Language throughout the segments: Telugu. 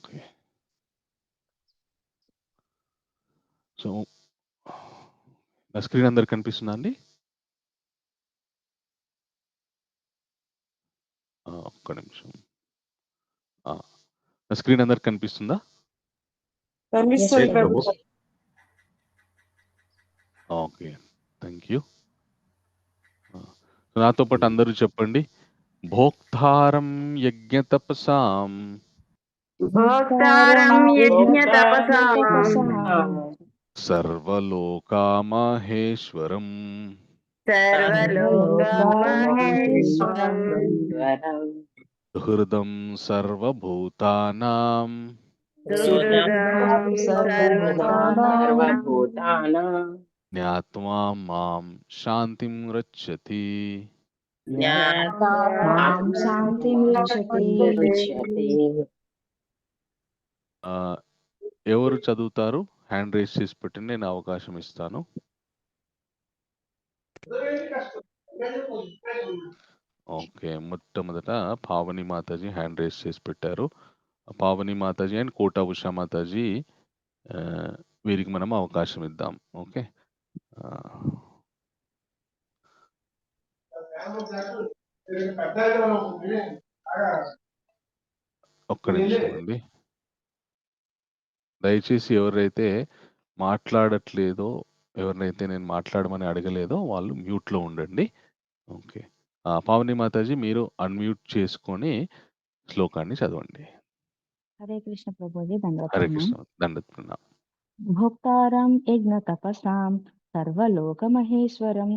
ఓకే. సో, నా స్క్రీన్ అందరికి కనిపిస్తుందా అండి? ఒక్క నిమిషం. నా స్క్రీన్ అందరికి కనిపిస్తుందా? కనిపిస్తుంది ప్రభు. ప్రభుజీ. ఓకే. Thank you. నాతో పాటు అందరూ చెప్పండి. భోక్తారం యజ్ఞతపసాం భోక్తారం యజ్ఞ తపసాం సర్వలోకామహేశ్వరం సర్వలోక మహేశ్వరం హృదం సర్వభూతానాం సుహృదం సర్వభూతానాం జ్ఞాత్వా మాం శాంతిం రచ్చతి. జ్ఞాత్వాం శాంతిం రక్షతి. ఎవరు చదువుతారు? హ్యాండ్ రేస్ చేసి పెట్టండి, నేను అవకాశం ఇస్తాను. ఓకే, మొట్టమొదట పావని మాతాజీ హ్యాండ్ రేస్ చేసి పెట్టారు. పావని మాతాజీ అండ్ కోటా ఉషా మాతాజీ, వీరికి మనం అవకాశం ఇద్దాం. ఓకే, ఒక్క నిమిషం అండి. దయచేసి ఎవరైతే మాట్లాడట్లేదో, ఎవరినైతే నేను మాట్లాడమని అడగలేదో వాళ్ళు మ్యూట్లో ఉండండి. ఓకే, పావని మాతాజీ మీరు అన్మ్యూట్ చేసుకొని శ్లోకాన్ని చదవండి. హరే కృష్ణ ప్రభుజీ, దండవత్ హరే ప్రణామ్. కృష్ణ, దండత్ ప్రణామ్. భోక్తారం యజ్ఞ తపసాం సర్వలోక మహేశ్వరం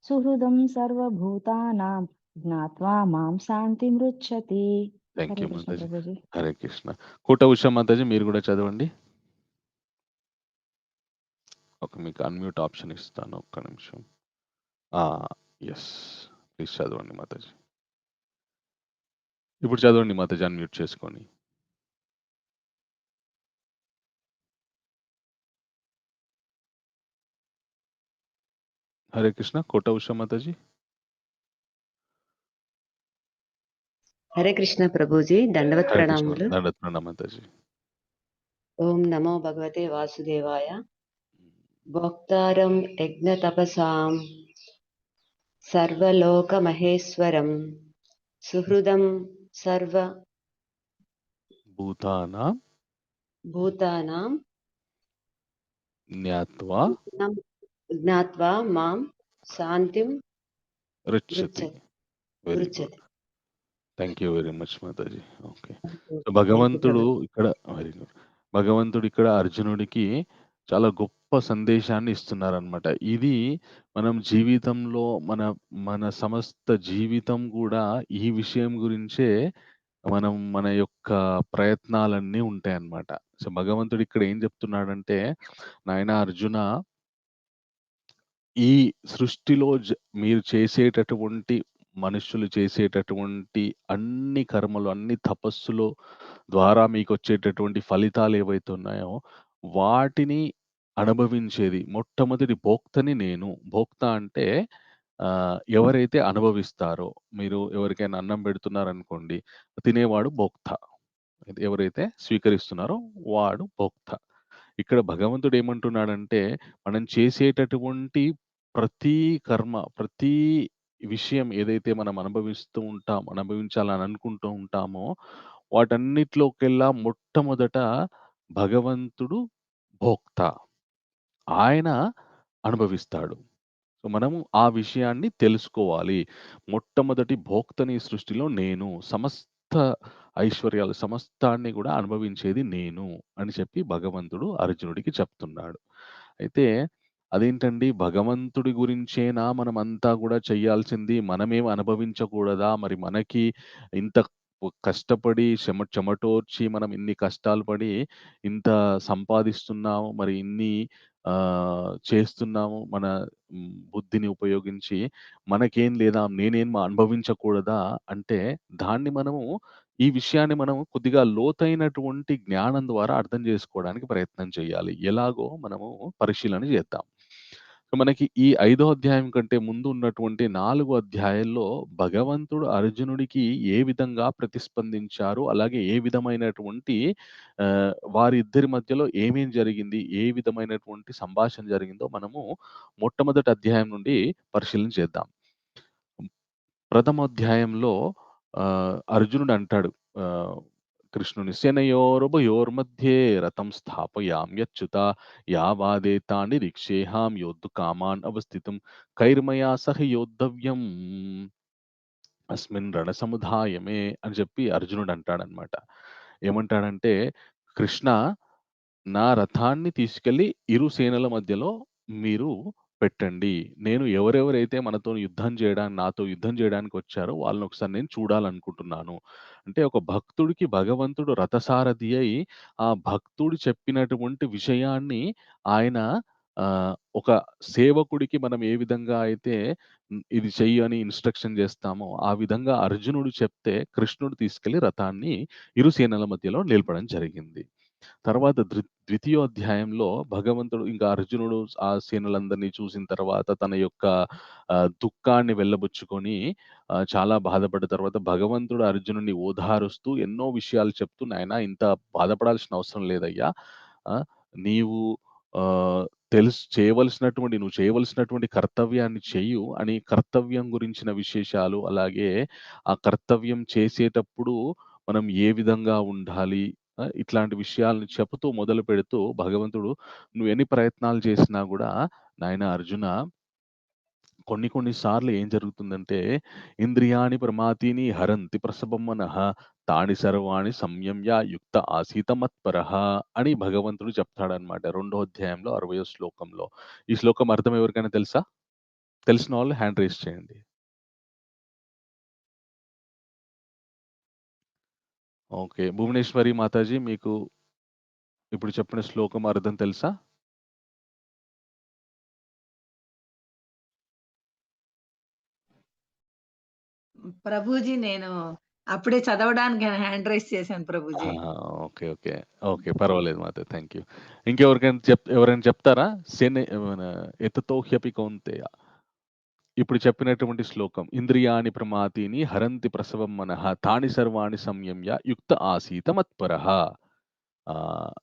సుహృదం సర్వభూతానాం జ్ఞాత్వా మాం శాంతి మృచ్చతి. థ్యాంక్ హరే యూ కృష్ణ మాతాజీ. ప్రభుజీ. హరే కృష్ణ. కోట ఉషా మాతాజీ మీరు కూడా చదవండి. ఒక మీకు అన్మ్యూట్ ఆప్షన్ ఇస్తాను, ఒక్క నిమిషం. ఎస్, ప్లీజ్ చదవండి మాతాజీ. ఇప్పుడు చదవండి మాతాజీ, అన్మ్యూట్ చేసుకొని. హరే కృష్ణ. కోట ఉషా మాతాజీ. హరే కృష్ణ ప్రభుజీ, దండవత్ హరే కృష్ణ, ప్రణాములు. దండత్ ప్రణామ్ మాతాజీ. ఓం నమో భగవతే వాసుదేవాయ. భోక్తారం యజ్ఞ తపసాం సర్వలోక మహేశ్వరం సుహృదం సర్వ భూతానాం భూతానాం జ్ఞాత్వా జ్ఞాత్వా మాం శాంతిం రుచ్యతి. వెరీ గుడ్, పృచ్చతి. థ్యాంక్ యూ వెరీ మచ్ మాతాజీ. ఓకే, సో థ్యాంక్ యూ భగవంతుడు ప్రభు. ఇక్కడ, వెరీ గుడ్, భగవంతుడు ఇక్కడ అర్జునుడికి చాలా గొప్ప సందేశాన్ని ఇస్తున్నారనమాట. ఇది మనం జీవితంలో మన మన సమస్త జీవితం కూడా ఈ విషయం గురించే మనం మన యొక్క ప్రయత్నాలన్నీ ఉంటాయన్నమాట. సో భగవంతుడు ఇక్కడ ఏం చెప్తున్నాడంటే, నాయనా అర్జున, ఈ సృష్టిలో మీరు చేసేటటువంటి, మనుష్యులు చేసేటటువంటి అన్ని కర్మలు, అన్ని తపస్సులు ద్వారా మీకొచ్చేటటువంటి ఫలితాలు ఏవైతే ఉన్నాయో, వాటిని అనుభవించేది మొట్టమొదటి భోక్తని నేను. భోక్త అంటే ఎవరైతే అనుభవిస్తారో, మీరు ఎవరికైనా అన్నం పెడుతున్నారనుకోండి, తినేవాడు భోక్త. ఎవరైతే స్వీకరిస్తున్నారో వాడు భోక్త. ఇక్కడ భగవంతుడు ఏమంటున్నాడంటే, మనం చేసేటటువంటి ప్రతి కర్మ, ప్రతి విషయం ఏదైతే మనం అనుభవించాలని అనుకుంటూ ఉంటామో, వాటన్నిటిలోకెల్లా మొట్టమొదట భగవంతుడు భోక్త. ఆయన అనుభవిస్తాడు. సో, మనము ఆ విషయాన్ని తెలుసుకోవాలి. మొట్టమొదటి భోక్తని ఈ సృష్టిలో నేను. సమస్త ఐశ్వర్యాలు, సమస్తాన్ని గూడా అనుభవించేది నేను అని చెప్పి భగవంతుడు అర్జునుడికి చెప్తున్నాడు. అయితే అదేంటండి, భగవంతుడి గురించేనా మనమంతా గూడా చెయ్యాల్సింది? మనమేం అనుభవించకూడదా? మరి మనకి ఇంత కష్టపడి చెమటోర్చి మనం ఇన్ని కష్టాలు పడి ఇంత సంపాదిస్తున్నాము. మరి ఇన్ని చేస్తున్నాము మన బుద్ధిని ఉపయోగించి. మనకేం లేదా? నేనేం అనుభవించకూడదా? అంటే దాన్ని మనము, ఈ విషయాన్ని మనం కొద్దిగా లోతైనటువంటి జ్ఞానం ద్వారా అర్థం చేసుకోవడానికి ప్రయత్నం చేయాలి. ఎలాగో మనము పరిశీలన చేద్దాం. మనకి ఈ 5దో అధ్యాయం కంటే ముందు ఉన్నటువంటి 4 అధ్యాయాల్లో భగవంతుడు అర్జునుడికి ఏ విధంగా ప్రతిస్పందించారు, అలాగే ఏ విధమైనటువంటి వారిద్దరి మధ్యలో ఏమేం జరిగింది, ఏ విధమైనటువంటి సంభాషణ జరిగిందో మనము మొట్టమొదటి అధ్యాయం నుండి పరిశీలన చేద్దాం. ప్రథమోధ్యాయంలో అర్జునుడు అంటాడు కృష్ణుని "సేనయోరుభయోర్मध्ये రథం స్థాపయామ్యచ్యుత యావాదేతాని రిక్షేహాం యోద్ధు కామాన్ అవస్థితం కైర్మయా సహ యోద్ధవ్యం అస్మిన్ రణసముదాయమే" అని చెప్పి అర్జునుడు అంటాడనమాట. ఏమంటాడంటే, "కృష్ణ నా రథాన్ని తీసుకెళ్ళి ఇరు సేనల మధ్యలో మీరు పెట్టండి. నేను ఎవరెవరైతే నాతో యుద్ధం జేయడానికి వచ్చారో వాళ్ళని ఒకసారి నేను చూడాలనుకుంటున్నాను." అంటే ఒక భక్తుడికి భగవంతుడు రథసారథి అయి, ఆ భక్తుడు చెప్పినటువంటి విషయాన్ని ఆయన ఒక సేవకుడికి మనం ఏ విధంగా అయితే ఇది చెయ్యి అని ఇన్‌స్ట్రక్షన్ జేస్తామో, ఆ విధంగా అర్జునుడు చెప్తే కృష్ణుడు తీసుకెళ్ళి రథాన్ని ఇరు సేనల మధ్యలో నిలపడం జరిగింది. తర్వాత ద్వితీయోధ్యాయంలో భగవంతుడు ఇంకా అర్జునుడు ఆ సేనలందరిని చూసిన తర్వాత తన యొక్క దుఃఖాన్ని వెళ్ళబుచ్చుకొని చాలా బాధపడ్డ తర్వాత భగవంతుడు అర్జునుడిని ఓదారుస్తూ ఎన్నో విషయాలు చెప్తూ, "నాయనా ఇంత బాధపడాల్సిన అవసరం లేదయ్యా. నీవు నువ్వు చేయవలసినటువంటి కర్తవ్యాన్ని చెయ్యు" అని కర్తవ్యం గురించిన విశేషాలు, అలాగే ఆ కర్తవ్యం చేసేటప్పుడు మనం ఏ విధంగా ఉండాలి, ఇట్లాంటి విషయాలను చెపుతూ మొదలుపెడుతూ భగవంతుడు నువ్వెన్ని ప్రయత్నాలు చేసినా గూడా నాయనా అర్జున కొన్ని కొన్ని సార్లు ఏం జరుగుతుందంటే, ఇంద్రియాణి ప్రమాథీని హరంతి ప్రసభం మనః తాని సర్వాణి సంయమ్య యుక్త ఆసీత మత్పరః అని భగవంతుడు చెప్తాడనమాట. రెండో అధ్యాయంలో 60వ శ్లోకంలో. ఈ శ్లోకం అర్థం ఎవరికైనా తెలుసా? తెలిసిన వాళ్ళు హ్యాండ్ రైజ్ చేయండి. ఓకే. భువనేశ్వరి మాతాజీ మీకు ఇప్పుడు చెప్పిన శ్లోకం అర్థం తెలుసా? ప్రభుజీ నేను అప్పుడే చదవడానికి హ్యాండ్ రైజ్ చేశాను ప్రభుజీ. ఓకే. ఓకే. ఓకే. పర్వాలేదు మాత. Thank you. ఎవరైనా చెప్తారా? మన ఎతతో హ్యపి కౌంతేయ. ఇప్పుడు చెప్పినటువంటి శ్లోకం. ఇంద్రియాణి ప్రమాథీని హరంతి ప్రసవం మనః తాని సర్వాణి సంయమ్య యుక్త ఆసీత మత్పరః.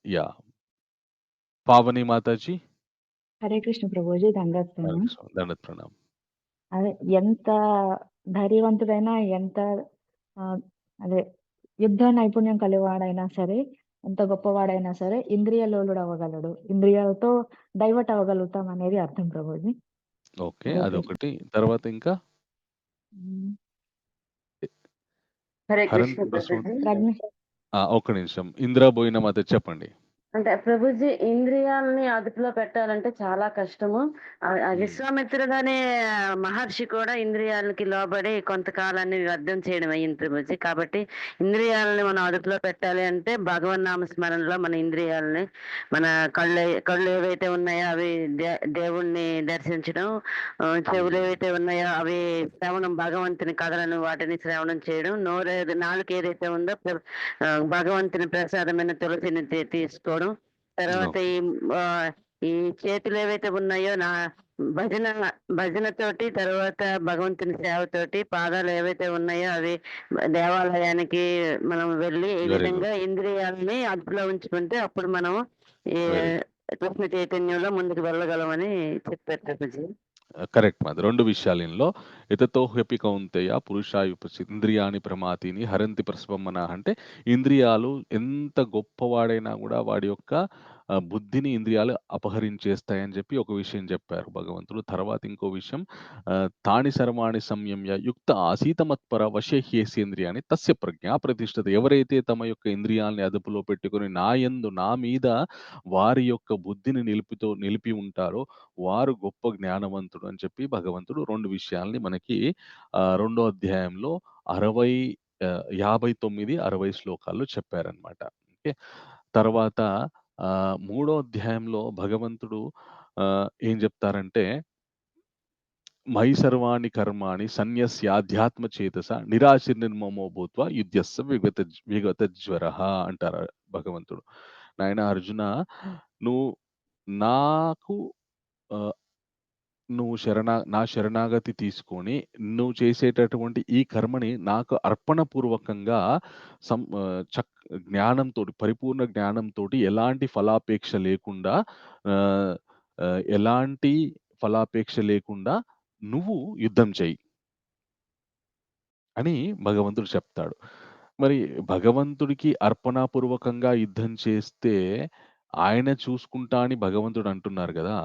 యాహ్! పావని మాతాజీ. హరే కృష్ణ ప్రభుజీ, దండవత్ ప్రణామ్. దండవత్ ప్రణామ్. అదే ఎంత ధైర్యవంతుడైనా, ఎంత అదే యుద్ధ నైపుణ్యం కలివాడైనా సరే, ఎంత గొప్పవాడైనా సరే ఇంద్రియ లోలుడు అవ్వగలడు. ఇంద్రియాలతో డైవర్ట్ అవ్వగలుగుతాం అనేది అర్థం ప్రభుజీ. ఓకే. హరే కృష్ణ. అదొకటి. తర్వాత ఇంకా? హ్మ్. హరే కృష్ణ హరంతి ప్రసవం ప్రభుజీ. ప్రజ్ఞ ఒక్క నిమిషం. ఇందిరా బోయిన మాత చెప్పండి. అంటే ప్రభుజీ ఇంద్రియాలని అదుపులో పెట్టాలంటే చాలా కష్టము. విశ్వామిత్రుడు అనే మహర్షి కూడా ఇంద్రియాలకి లోబడి కొంతకాలాన్ని వ్యర్థం చేయడం అయ్యింది ప్రభుజీ. కాబట్టి ఇంద్రియాలని మనం అదుపులో పెట్టాలి అంటే భగవన్నామ స్మరణలో మన ఇంద్రియాలని, మన కళ్ళు ఏవైతే ఉన్నాయో అవి దేవుణ్ణి దర్శించడం, చెవులు ఏవైతే ఉన్నాయో అవి శ్రవణం, భగవంతుని కథలను వాటిని శ్రవణం చేయడం, నాలుక ఏదైతే ఉందో భగవంతుని ప్రసాదమైన తులసిని తీసుకోవడం, తర్వాత ఈ చేతులు ఏవైతే ఉన్నాయో భజనతోటి, తర్వాత భగవంతుని సేవతోటి, పాదాలు ఏవైతే ఉన్నాయో అవి దేవాలయానికి మనం వెళ్ళి ఈ విధంగా ఇంద్రియాలని అదుపులో ఉంచుకుంటే అప్పుడు మనం ఈ కృష్ణ చైతన్యంలో ముందుకు వెళ్ళగలమని చెప్పారు ప్రభుజీ. కరెక్ట్ మాది. 2 విషయాలు ఇందులో. యతతో హ్యపి కౌంతేయ ఇంద్రియాణి ప్రమాథీని హరంతి ప్రసవం మనః అంటే ఇంద్రియాలు ఎంత గొప్పవాడైనా గూడా వాడి యొక్క బుద్ధిని ఇంద్రియాలు అపహరించేస్తాయని చెప్పి ఒక విషయం చెప్పారు భగవంతుడు. తర్వాత ఇంకో విషయం తాని సర్వాణి సంయమ్య యుక్త ఆసీత మత్పర వశే హ్యేసేంద్రియాణి తస్య ప్రజ్ఞా ప్రతిష్ఠిత. ఎవరైతే తమ యొక్క ఇంద్రియాల్ని అదుపులో పెట్టుకొని నా మీద వారి యొక్క బుద్ధిని నిలిపి ఉంటారో వారు గొప్ప జ్ఞానవంతుడు అని చెప్పి భగవంతుడు 2 విషయాల్ని మనకి రెండో అధ్యాయంలో 59, 60 శ్లోకాల్లో చెప్పారనమాట. ఓకే. తర్వాత మూడో అధ్యాయంలో భగవంతుడు ఏం చెప్తారంటే, మయి సర్వాణి కర్మాణి సన్యస్యాధ్యాత్మ చేతస నిరాశిర్నిర్మమో భూత్వ యుధ్యస్స విగతజ్వరః అంటారు భగవంతుడు. నాయనా అర్జున, నువ్వు నాకు నువ్వు నా శరణాగతి తీసుకొని, నువ్వు చేసేటటువంటి ఈ కర్మని నాకు అర్పణపూర్వకంగా జ్ఞానంతోటి, పరిపూర్ణ జ్ఞానంతోటి ఆహ్, ఎలాంటి ఫలాపేక్ష లేకుండా నువ్వు యుద్ధం చెయ్యి అని భగవంతుడు చెప్తాడు. మరి భగవంతుడికి అర్పణాపూర్వకంగా యుద్ధం చేస్తే, ఆయన చూసుకుంటా అని భగవంతుడు అంటున్నారు గదా!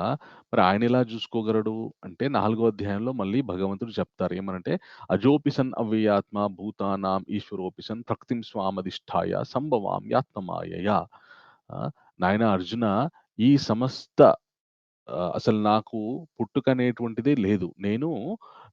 మరి ఆయనెలా చూసుకోగలడు? అంటే 4 అధ్యాయంలో మళ్ళీ భగవంతుడు చెప్తారు. ఏమనంటే, "అజోపి సన్ అవ్యయాత్మ భూతానాం ఈశ్వరోపి సన్ ప్రకృతిం స్వామధిష్ఠాయ సంభవామ్యాత్మమాయయా." ఆ! నాయనా అర్జున, ఈ సమస్త అసలు నాకు పుట్టుకనేటువంటిదే లేదు. నేను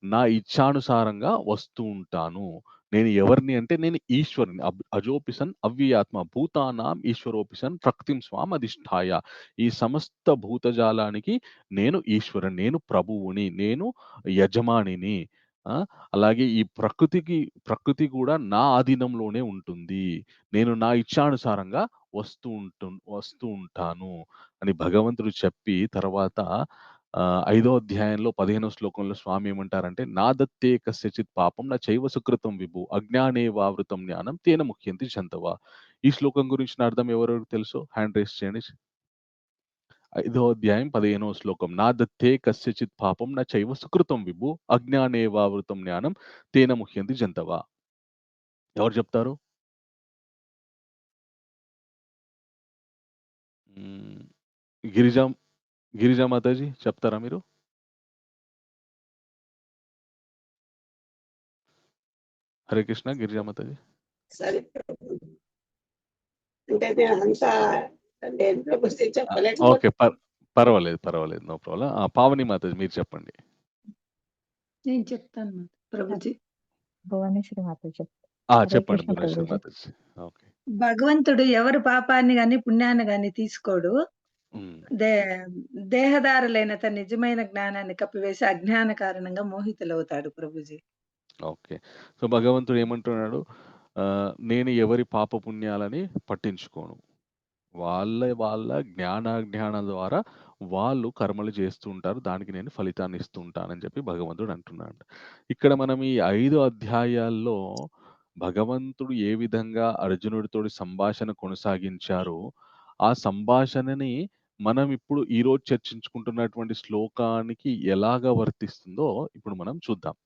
నా ఇచ్ఛానుసారంగా వస్తూ ఉంటాను. నేను ఎవరిని అంటే నేను ఈశ్వరుని. అజోపి సన్ అవ్యయాత్మ భూతానాం ఈశ్వరోపి సన్ ప్రకృతిం స్వామధిష్ఠాయ. ఈ సమస్త భూతజాలానికి నేను ఈశ్వరుని, నేను ప్రభువుని, నేను యజమానిని. ఆ! అలాగే ఈ ప్రకృతి కూడా నా ఆధీనంలోనే ఉంటుంది. నేను నా ఇచ్ఛానుసారంగా వస్తూ ఉంటాను అని భగవంతుడు చెప్పి తర్వాత 5 అధ్యాయంలో 15 శ్లోకంలో స్వామి ఏమంటారంటే, "నాదత్తే కస్యచిత్ పాపం న చైవ సుకృతం విభు అజ్ఞానేవావృతం జ్ఞానం తేన ముహ్యంతి జంతవ." ఈ శ్లోకం గురించిన అర్థం ఎవరెవరికి తెలుసో హ్యాండ్ రైజ్ చేయండి. 5 అధ్యాయం 15 శ్లోకం. "నాదత్తే కస్యచిత్ పాపం న చైవ సుకృతం విభు అజ్ఞానేవావృతం జ్ఞానం తేన ముహ్యంతి జంతవ." ఎవరు చెప్తారు? హ్మ్. గిరిజా గిరిజా మాతాజీ చెప్తారా మీరు? హరే కృష్ణ గిరిజా మాతాజీ. సరే ప్రభు. అంటే నేనంతా నేను ప్రభుజీ ఓకే. చెప్పలేకపోతున్నా. పర్వాలేదు. No problem. పావని మాతాజీ మీరు చెప్పండి. నేను చెప్తాను ప్రభుజీ. భువనేశ్వరి మాత హరే చెప్పండి కృష్ణ భువనేశ్వరి ప్రభుజీ. మాతాజీ. ఓకే. భగవంతుడు ఎవరి పాపాన్ని గాని, పుణ్యాన్ని గాని తీసుకోడు. హ్మ్. దే దేహదారులైన తన నిజమైన జ్ఞానాన్ని కప్పివేసి అజ్ఞాన కారణంగా మోహితులవుతాడు ప్రభుజీ. ఓకే. సో, భగవంతుడు ఏమంటున్నాడు? నేను ఎవరి పాపపుణ్యాలని పట్టించుకోను. వాళ్ళ జ్ఞానాజ్ఞానాల ద్వారా వాళ్ళు కర్మలు చేస్తూ ఉంటారు. దానికి నేను ఫలితాన్ని ఇస్తూ ఉంటానని చెప్పి భగవంతుడు అంటున్నాడు. ఇక్కడ మనం ఈ 5 అధ్యాయాల్లో భగవంతుడు ఏ విధంగా అర్జునుడితోటి సంభాషణ కొనసాగించారో, ఆ సంభాషణని మనం ఇప్పుడు ఈరోజు చర్చించుకుంటున్నటువంటి శ్లోకానికి ఎలాగా వర్తిస్తుందో ఇప్పుడు మనం చూద్దాం.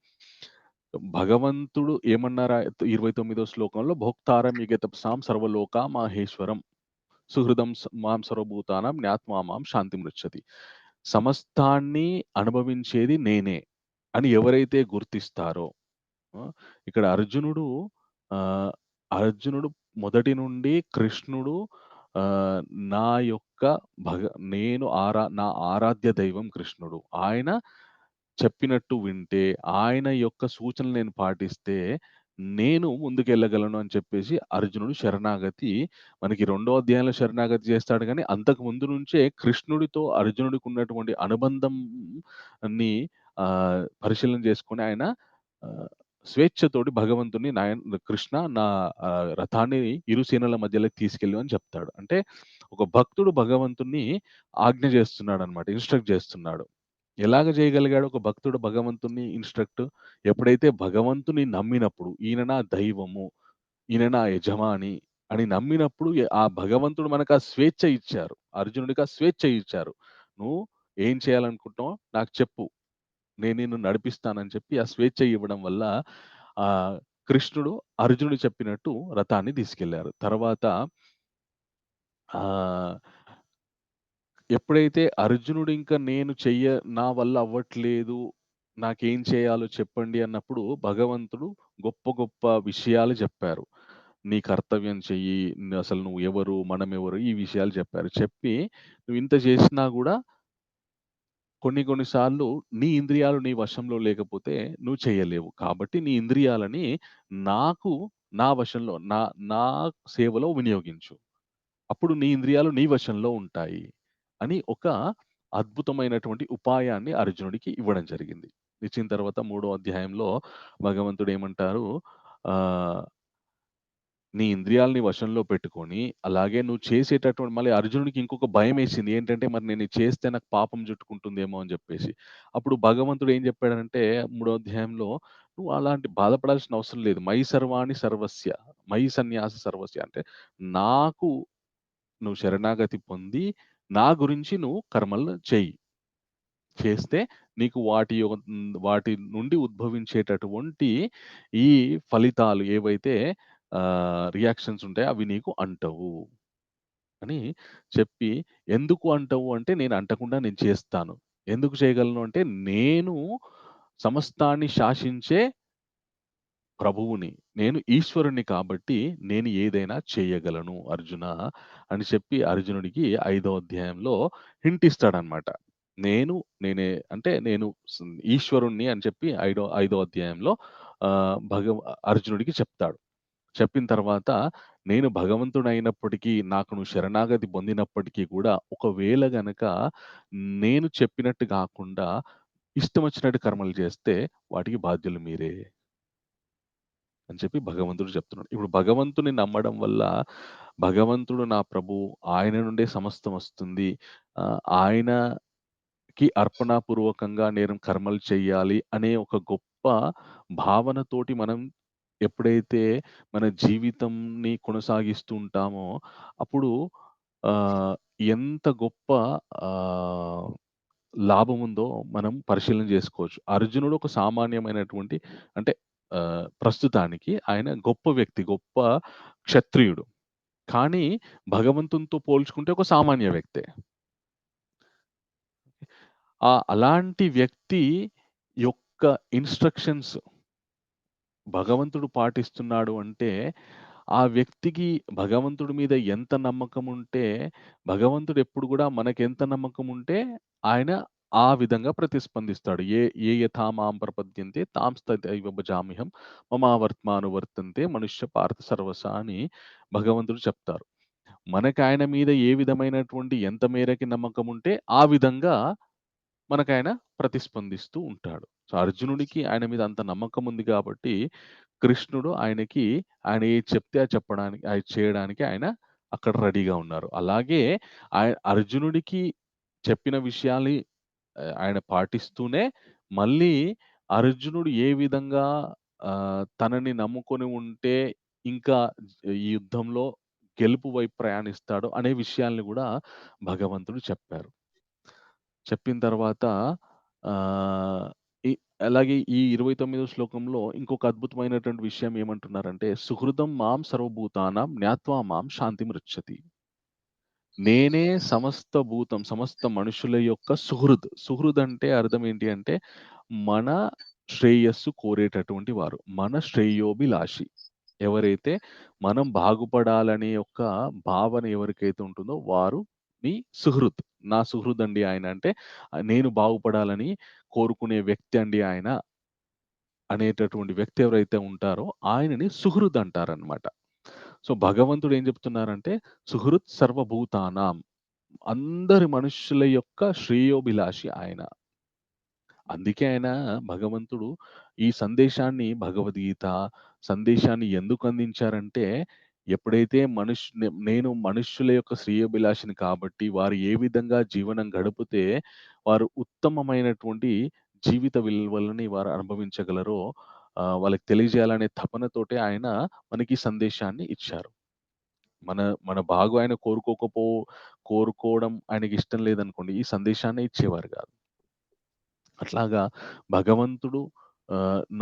భగవంతుడు ఏమన్నారా 29వ శ్లోకంలో భోక్తారం యగతప్సాం సర్వలోకా మాహేశ్వరం సుహృదం మాం సర్వభూతానాం జ్ఞాత్వా మాం శాంతిమృచ్చతి. సమస్తాన్ని అనుభవించేది నేనే అని ఎవరైతే గుర్తిస్తారో ఆ! ఇక్కడ ఆహ్, అర్జునుడు మొదటి నుండి కృష్ణుడు ఆహ్, నా యొక్క భగ నేను నా ఆరాధ్య దైవం కృష్ణుడు. ఆయన చెప్పినట్టు వింటే, ఆయన యొక్క సూచనలు నేను పాటిస్తే, నేను ముందుకెళ్ళగలను అని చెప్పేసి అర్జునుడు శరణాగతి మనకి రెండో అధ్యాయంలో శరణాగతి చేస్తాడు గానీ, అంతకు ముందు నుంచే కృష్ణుడితో అర్జునుడికున్నటువంటి అనుబంధంని పరిశీలన చేసుకొని ఆయన ఆహ్, స్వేచ్ఛతోటి భగవంతుడిని కృష్ణ నా రథాన్ని ఇరు సేనల మధ్యలోకి తీసుకెళ్ళు అని చెప్తాడు. అంటే ఒక భక్తుడు భగవంతుడిని ఆజ్ఞ చేస్తున్నాడన్నమాట. ఇన్‌స్ట్రక్ట్ చేస్తున్నాడు. ఎలాగ చేయగలిగాడు ఒక భక్తుడు భగవంతుడిని ఇన్‌స్ట్రక్ట్? ఎప్పుడైతే భగవంతుని నమ్మినప్పుడు, ఈయన నా దైవము, ఈయన నా యజమాని అని నమ్మినప్పుడు ఆ భగవంతుడు మనకు ఆ స్వేచ్ఛ ఇచ్చారు. అర్జునుడికి ఆ స్వేచ్ఛ ఇచ్చారు. "నువ్వు ఏం చేయాలనుకుంటున్నావో నాకు చెప్పు. నేను నిన్ను నడిపిస్తానని" చెప్పి ఆ స్వేచ్ఛ ఇవ్వడం వల్ల ఆహ్, కృష్ణుడు అర్జునుడు చెప్పినట్టు రథాన్ని తీసుకెళ్లారు. తర్వాత ఆహ్ ఎప్పుడైతే అర్జునుడు ఇంక నా వల్ల అవ్వట్లేదు, నాకేం చేయాలో చెప్పండి అన్నప్పుడు భగవంతుడు గొప్ప గొప్ప విషయాలు చెప్పారు. నీ కర్తవ్యం చెయ్యి, అసలు నువ్వు ఎవరు, మనమెవరు ఈ విషయాలు చెప్పారు. చెప్పి నువ్వు ఇంత చేసినా గూడా కొన్ని కొన్ని సార్లు నీ ఇంద్రియాలు నీ వశంలో లేకపోతే నువ్వు చేయలేవు. కాబట్టి నీ ఇంద్రియాలని నాకు నా వశంలో నా సేవలో వినియోగించు. అప్పుడు నీ ఇంద్రియాలు నీ వశంలో ఉంటాయి అని ఒక అద్భుతమైనటువంటి ఉపాయాన్ని అర్జునుడికి ఇవ్వడం జరిగింది. ఇచ్చిన తర్వాత మూడో అధ్యాయంలో భగవంతుడు ఏమంటారు ఆహ్, నీ ఇంద్రియాలని వశంలో పెట్టుకొని, అలాగే నువ్వు చేసేటటువంటి మళ్ళీ అర్జునుడికి ఇంకొక భయమేసింది. ఏంటంటే, మరి నేను ఇది చేస్తే నాకు పాపం చుట్టుకుంటుందేమో అని జెప్పేసి. అప్పుడు భగవంతుడు ఏం జెప్పాడంటే, మూడో అధ్యాయంలో, "నువ్వు అలాంటి బాధపడాల్సిన అవసరం లేదు. మయి సర్వాణి సర్వస్య, మయి సన్యాస సర్వస్య" అంటే, నాకు నువ్వు శరణాగతి పొంది, నా గురించి నువ్వు కర్మలు చెయ్యి. చేస్తే నీకు వాటి నుండి ఉద్భవించేటటువంటి ఈ ఫలితాలు ఏవైతే రియాక్షన్స్ ఉంటాయో అవి నీకు అంటవు అని చెప్పి, ఎందుకు అంటవు అంటే, నేను అంటకుండా నేను చేస్తాను. ఎందుకు చేయగలను అంటే, నేను సమస్తాన్ని శాసించే ప్రభువుని. నేను ఈశ్వరుడిని కాబట్టి నేను ఏదైనా చేయగలను అర్జున అని చెప్పి అర్జునుడికి 5వ అధ్యాయంలో హింట్ ఇస్తాడన్నమాట. నేనే అంటే నేను ఈశ్వరుడిని అని చెప్పి 5వ అధ్యాయంలో ఆహ్, భగవ అర్జునుడికి చెప్తాడు. చెప్పిన తర్వాత నేను భగవంతుడైనప్పటికీ, నాకు నువ్వు శరణాగతి పొందినప్పటికీ కూడా, ఒకవేళ గనక నేను చెప్పినట్టు గాకుండా ఇష్టమొచ్చినట్టు కర్మలు చేస్తే వాటికి బాధ్యులు మీరే. అని చెప్పి భగవంతుడు చెప్తున్నాడు. ఇప్పుడు భగవంతుని నమ్మడం వల్ల, భగవంతుడు నా ప్రభువు, ఆయన నుండే సమస్తం వస్తుంది. ఆయనకి అర్పణాపూర్వకంగా నేను కర్మలు చెయ్యాలి అనే ఒక గొప్ప భావనతోటి మనం ఎప్పుడైతే మన జీవితంని కొనసాగిస్తూ ఉంటామో, అప్పుడు ఆహ్, ఎంత గొప్ప ఆహ్, లాభముందో మనం పరిశీలన జేసుకోవచ్చు. అర్జునుడు ఒక సామాన్యమైనటువంటి అంటే ప్రస్తుతానికి ఆయన గొప్ప వ్యక్తి, గొప్ప క్షత్రియుడు. కానీ భగవంతునితో పోల్చుకుంటే ఒక సామాన్య వ్యక్తే. అలాంటి వ్యక్తి యొక్క ఇన్‌స్ట్రక్షన్స్ భగవంతుడు పాటిస్తున్నాడు అంటే, ఆ వ్యక్తికి భగవంతుడి మీద ఎంత నమ్మకముంటే, భగవంతుడు ఎప్పుడు గూడా మనకెంత నమ్మకముంటే, ఆయన ఆ విధంగా ప్రతిస్పందిస్తాడు. ఏ యథా మాం ప్రపద్యంతే తాంస్తథైవ భజామ్యహం మమావర్త్మానువర్తంతే మనుష్య పార్థ సర్వసా అని భగవంతుడు చెప్తారు. మనకాయన మీద ఏ విధమైనటువంటి ఎంత మేరకి నమ్మకముంటే, ఆ విధంగా మనకాయన ప్రతిస్పందిస్తూ ఉంటాడు. సో, అర్జునుడికి ఆయన మీద అంత నమ్మకం ఉంది గాబట్టి, కృష్ణుడు ఆయనకి ఆయన ఏది చెప్తే అది చెప్పడానికి అది చేయడానికి ఆయన అక్కడ రెడీగా ఉన్నారు. అలాగే అర్జునుడికి చెప్పిన విషయాల్ని ఆయన పాటిస్తూనే, మళ్ళీ అర్జునుడు ఏ విధంగా తనని నమ్ముకొని ఉంటే ఇంకా ఈ యుద్ధంలో గెలుపు వైపు ప్రయాణిస్తాడో అనే విషయాల్ని గూడా భగవంతుడు చెప్పారు. చెప్పిన తర్వాత ఆహ్, ఇ అలాగే ఈ 29వ శ్లోకంలో ఇంకొక అద్భుతమైనటువంటి విషయం ఏమంటున్నారంటే, "సుహృదం మాం సర్వభూతానాం జ్ఞాత్వా మాం శాంతిమృచ్చతి." నేనే సమస్త భూతం, సమస్త మనుషుల యొక్క సుహృద్. సుహృద్ అంటే అర్థం ఏంటి అంటే, మన శ్రేయస్సు కోరేటటువంటి వారు. మన శ్రేయోభిలాషి. ఎవరైతే మనం బాగుపడాలనే యొక్క భావన ఎవరికైతే ఉంటుందో వారు నీ సుహృద్. నా సుహృద్ అండి ఆయన అంటే, నేను బాగుపడాలని కోరుకునే వ్యక్తి అండి ఆయన అనేటటువంటి వ్యక్తి ఎవరైతే ఉంటారో ఆయనని సుహృద్ అంటారనమాట. సో, భగవంతుడు ఏం చెప్తున్నారంటే, సుహృత్ సర్వభూతానాం, అందరి మనుష్యుల యొక్క శ్రేయోభిలాషి ఆయన. అందుకే ఆయన భగవంతుడు ఈ సందేశాన్ని, భగవద్గీత సందేశాన్ని ఎందుకు అందించారంటే, ఎప్పుడైతే నేను మనుష్యుల యొక్క శ్రేయోభిలాషిని కాబట్టి, వారు ఏ విధంగా జీవనం గడిపితే, వారు ఉత్తమమైనటువంటి జీవిత విలువలని వారు అనుభవించగలరో, వాళ్ళకి తెలియజేయాలనే తపనతోటే ఆయన మనకి ఈ సందేశాన్ని ఇచ్చారు. మన మన బాగు ఆయన కోరుకోవడం ఆయనకిష్టం లేదనుకోండి, ఈ సందేశాన్నే ఇచ్చేవారు గాదు. అట్లాగా భగవంతుడు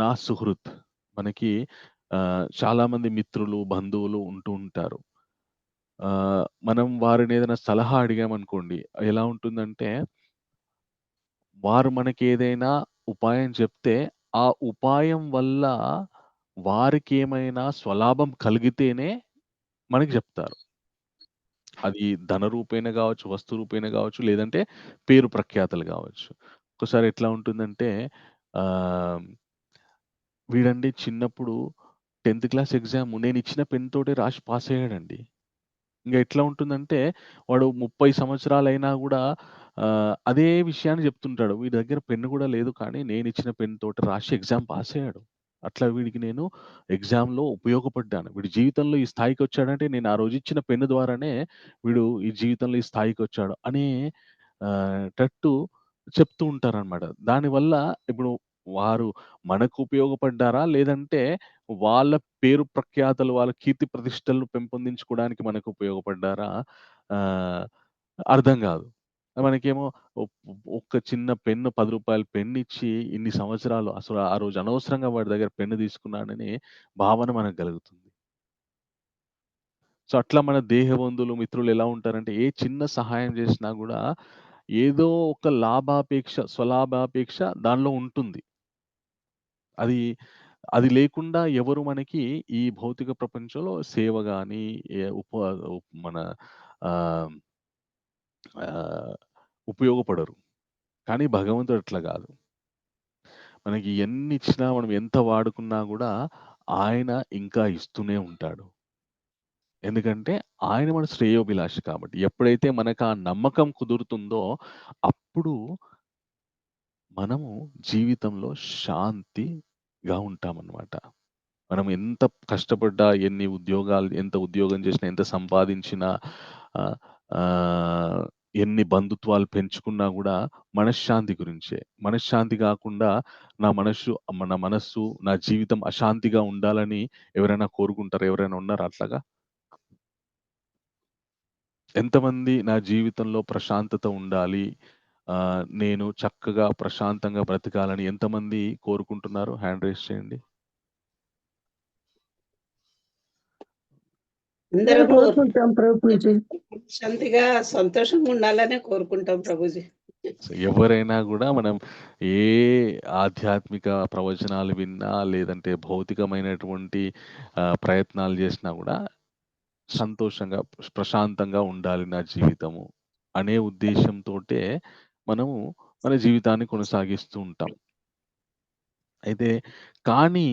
నా సుహృత్. మనకి చాలామంది మిత్రులు, బంధువులు ఉంటూ ఉంటారు. మనం వారినేదైనా సలహా అడిగామనుకోండి, ఎలా ఉంటుందంటే, వారు మనకేదైనా ఉపాయం చెప్తే, ఆ ఉపాయం వల్ల వారికేమైనా స్వలాభం కలిగితేనే మనకి జెప్తారు. అది ధన రూపేణ గావచ్చు, వస్తు రూపేణ గావచ్చు, లేదంటే పేరు ప్రఖ్యాతలు గావచ్చు. ఒక్కోసారి ఎట్లా ఉంటుందంటే ఆహ్, వీడండి చిన్నప్పుడు 10థ్ క్లాస్ ఎగ్జామ్ నేనిచ్చిన పెన్ తోటే రాసి పాసయ్యాడండి. ఇంగ ఎట్లా ఉంటుందంటే వాడు 30 సంవత్సరాలైనా గూడా అదే విషయాన్ని జెప్తుంటాడు. వీడి దగ్గర పెన్ను గూడా లేదు కానీ నేనిచ్చిన పెన్ తోటి రాసి ఎగ్జామ్ పాసయ్యాడు. అట్లా వీడికి నేను ఎగ్జామ్‌లో ఉపయోగపడ్డాను. వీడి జీవితంలో ఈ స్థాయికొచ్చాడంటే నేను ఆ రోజు ఇచ్చిన పెన్ను ద్వారానే వీడు ఈ జీవితంలో ఈ స్థాయికొచ్చాడు అనే టట్టు చెప్తూ ఉంటారనమాట. దానివల్ల ఇప్పుడు వారు మనకు ఉపయోగపడ్డారా? లేదంటే వాళ్ళ పేరు ప్రఖ్యాతలు, వాళ్ళ కీర్తి ప్రతిష్టలను పెంపొందించుకోవడానికి మనకు ఉపయోగపడ్డారా? ఆహ్, అర్థం గాదు. మనకేమో ఒ ఒక్క చిన్న పెన్ను రూ. 10 పెన్నిచ్చి ఇన్ని సంవత్సరాలు అసలు ఆ రోజు అనవసరంగా వాడి దగ్గర పెన్ను తీసుకున్నానని భావన మనకు కలుగుతుంది. సో, అట్లా మన దేహబంధువులు, మిత్రులు ఎలా ఉంటారంటే ఏ చిన్న సహాయం చేసినా గూడా ఏదో ఒక లాభాపేక్ష, స్వలాభాపేక్ష దానిలో ఉంటుంది. అది అది లేకుండా ఎవరు మనకి ఈ భౌతిక ప్రపంచంలో సేవ గాని, ఏ ఉప మన ఆహ్, ఆహ్, ఉపయోగపడరు. కానీ భగవంతుడు అట్లా గాదు. మనకి ఎన్నిచ్చినా మనం ఎంత వాడుకున్నా గూడా ఆయన ఇంకా ఇస్తూనే ఉంటాడు. ఎందుకంటే ఆయన మన శ్రేయోభిలాషి కాబట్టి. ఎప్పుడైతే మనకు ఆ నమ్మకం కుదురుతుందో అప్పుడు మనము జీవితంలో శాంతిగా ఉంటామనమాట. మనం ఎంత కష్టపడ్డా, ఎంత ఉద్యోగం చేసినా, ఎంత సంపాదించినా, ఆహ్, ఆహ్, ఎన్ని బంధుత్వాలు పెంచుకున్నా గూడా మనశ్శాంతి గురించే. మనశ్శాంతి గాకుండా మన మనస్సు, నా జీవితం అశాంతిగా ఉండాలని ఎవరైనా కోరుకుంటారా? ఎవరైనా ఉన్నారా అట్లాగా? ఎంతమంది నా జీవితంలో ప్రశాంతత ఉండాలి, నేను చక్కగా ప్రశాంతంగా బ్రతకాలని ఎంతమంది కోరుకుంటున్నారు? హ్యాండ్ రైజ్ చేయండి. అందరం కోరుకుంటాం ప్రభుజీ. శాంతిగా, సంతోషంగా ఉండాలనే కోరుకుంటాం ప్రభుజీ. సో, ఎవరైనా గూడా మనం ఏ ఆధ్యాత్మిక ప్రవచనాలు విన్నా, లేదంటే భౌతికమైనటువంటి ప్రయత్నాలు జేసినా గూడా సంతోషంగా, ప్రశాంతంగా ఉండాలి నా జీవితము అనే ఉద్దేశ్యంతోటే మనము మన జీవితాన్ని కొనసాగిస్తూ ఉంటాం. అయితే కానీ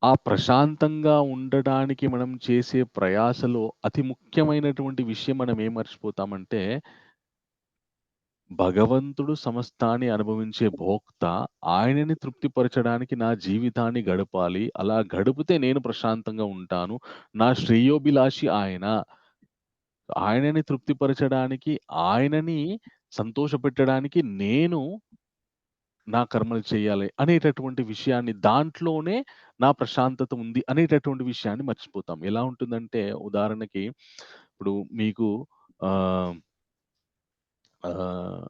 ఆ ప్రశాంతంగా ఉండడానికి మనం చేసే ప్రయాసలో అతి ముఖ్యమైనటువంటి విషయం మనం ఏం మర్చిపోతామంటే భగవంతుడు సమస్తాన్ని అనుభవించే భోక్త. ఆయనని తృప్తిపరచడానికి నా జీవితాన్ని గడపాలి. అలా గడిపితే నేను ప్రశాంతంగా ఉంటాను. నా శ్రేయోభిలాషి ఆయన. ఆయనని తృప్తిపరచడానికి, ఆయనని సంతోషపెట్టడానికి నేను నా కర్మలు చేయాలి అనేటటువంటి విషయాన్ని దాంట్లోనే నా ప్రశాంతత ఉంది అనేటటువంటి విషయాన్ని మర్చిపోతాం. ఎలా ఉంటుందంటే ఉదాహరణకి ఇప్పుడు మీకు ఆహ్, ఆహ్,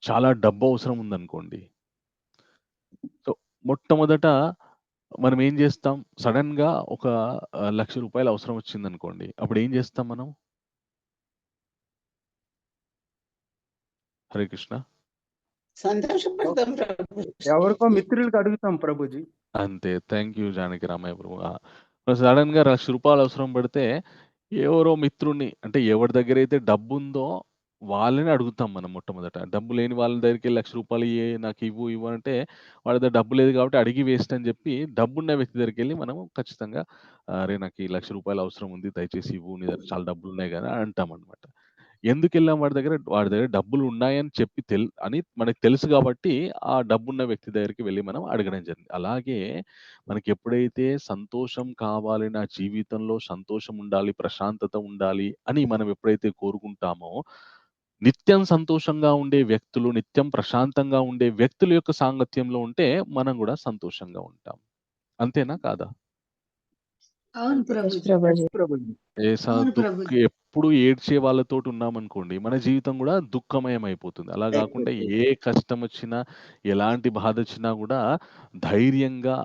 చాలా డబ్బు అవసరం ఉందనుకోండి. సో, మొట్టమొదట మనం ఏం జేస్తాం? సడెన్‌గా ఒక రూ. 1,00,000 అవసరం వచ్చిందనుకోండి. అప్పుడు ఏం జేస్తాం మనం? హరే కృష్ణ. సంతోషపడతాం ప్రభు. ఎవరికో మిత్రులకి అడుగుతాం ప్రభుజీ. అంతే. థాంక్ యూ జానకి రామయ్య ప్రభు. సడెన్‌గా రూ. 1,00,000 అవసరం పడితే ఎవరో మిత్రుడిని అంటే ఎవరి దగ్గరైతే డబ్బుందో వాళ్ళని అడుగుతాం మనం మొట్టమొదట. డబ్బు లేని వాళ్ళ దగ్గరికెళ్ళి రూ. 1,00,000 నాకివ్వు ఇవ్వు అంటే వాళ్ళ దగ్గర డబ్బు లేదు కాబట్టి అడిగి వేస్ట్ అని చెప్పి డబ్బున్న వ్యక్తి దగ్గరికెళ్ళి మనము ఖచ్చితంగా "అరే! నాకు ఈ రూ. 1,00,000 అవసరం ఉంది. దయచేసి ఇవ్వు. నీ దగ్గర చాలా డబ్బులున్నాయి గదా!" అని అంటామనమాట. ఎందుకెళ్ళాం వాడి దగ్గర డబ్బులున్నాయని చెప్పి అని మనకు తెలుసు గాబట్టి, ఆ డబ్బున్న వ్యక్తి దగ్గరికి వెళ్లి మనం అడగడం జరిగింది. అలాగే మనకెప్పుడైతే సంతోషం కావాలి, నా జీవితంలో సంతోషం ఉండాలి, ప్రశాంతత ఉండాలి అని మనం ఎప్పుడైతే కోరుకుంటామో, నిత్యం సంతోషంగా ఉండే వ్యక్తులు, నిత్యం ప్రశాంతంగా ఉండే వ్యక్తుల యొక్క సాంగత్యంలో ఉంటే మనం గూడా సంతోషంగా ఉంటాం. అంతేనా? కాదా? అవును యెస్ ప్రభుజీ. ప్రభుజీ. ప్రభుజీ. అవును ప్రభుజీ. ఎప్పుడు ఏడ్చే వాళ్ళతోటి ఉన్నామనుకోండి, మన జీవితం గూడా దుఃఖమయం అయిపోతుంది. అలా గాకుండా ఏ కష్టమొచ్చినా, ఎలాంటి బాధొచ్చినా గూడా ధైర్యంగా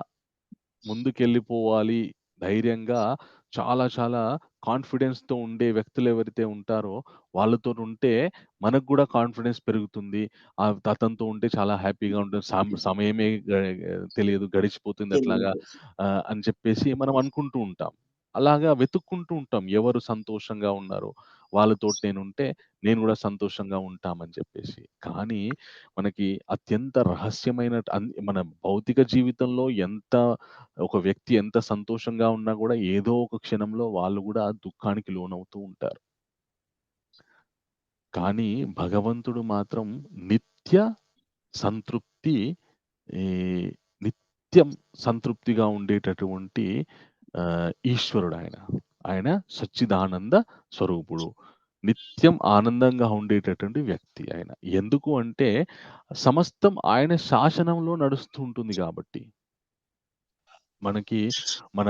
ముందుకెళ్ళిపోవాలి. ధైర్యంగా చాలా చాలా కాన్ఫిడెన్స్‌తో ఉండే వ్యక్తులెవరైతే ఉంటారో వాళ్ళతోనుంటే మనకు గూడా కాన్ఫిడెన్స్ పెరుగుతుంది. అతనితో ఉంటే చాలా హ్యాపీగా ఉంటుంది. సమయమే తెలియదు గడిచిపోతుంది అట్లాగా అని చెప్పేసి మనం అనుకుంటూ ఉంటాం. అలాగా వెతుక్కుంటూ ఉంటాం. ఎవరు సంతోషంగా ఉన్నారో వాళ్ళతోటి నేనుంటే నేను గూడా సంతోషంగా ఉంటామని చెప్పేసి. కానీ మనకి అత్యంత రహస్యమైన మన భౌతిక జీవితంలో ఒక వ్యక్తి ఎంత సంతోషంగా ఉన్నా గూడా ఏదో ఒక క్షణంలో వాళ్ళు గూడా దుఃఖానికి లోనవుతూ ఉంటారు. కానీ భగవంతుడు మాత్రం నిత్య సంతృప్తి, ఈ నిత్యం సంతృప్తిగా ఉండేటటువంటి ఈశ్వరుడాయన. ఆయన సచ్చిదానంద స్వరూపుడు. నిత్యం ఆనందంగా ఉండేటటువంటి వ్యక్తి ఆయన. ఎందుకు అంటే సమస్తం ఆయన శాసనంలో నడుస్తూ ఉంటుంది గాబట్టి. మనకి మన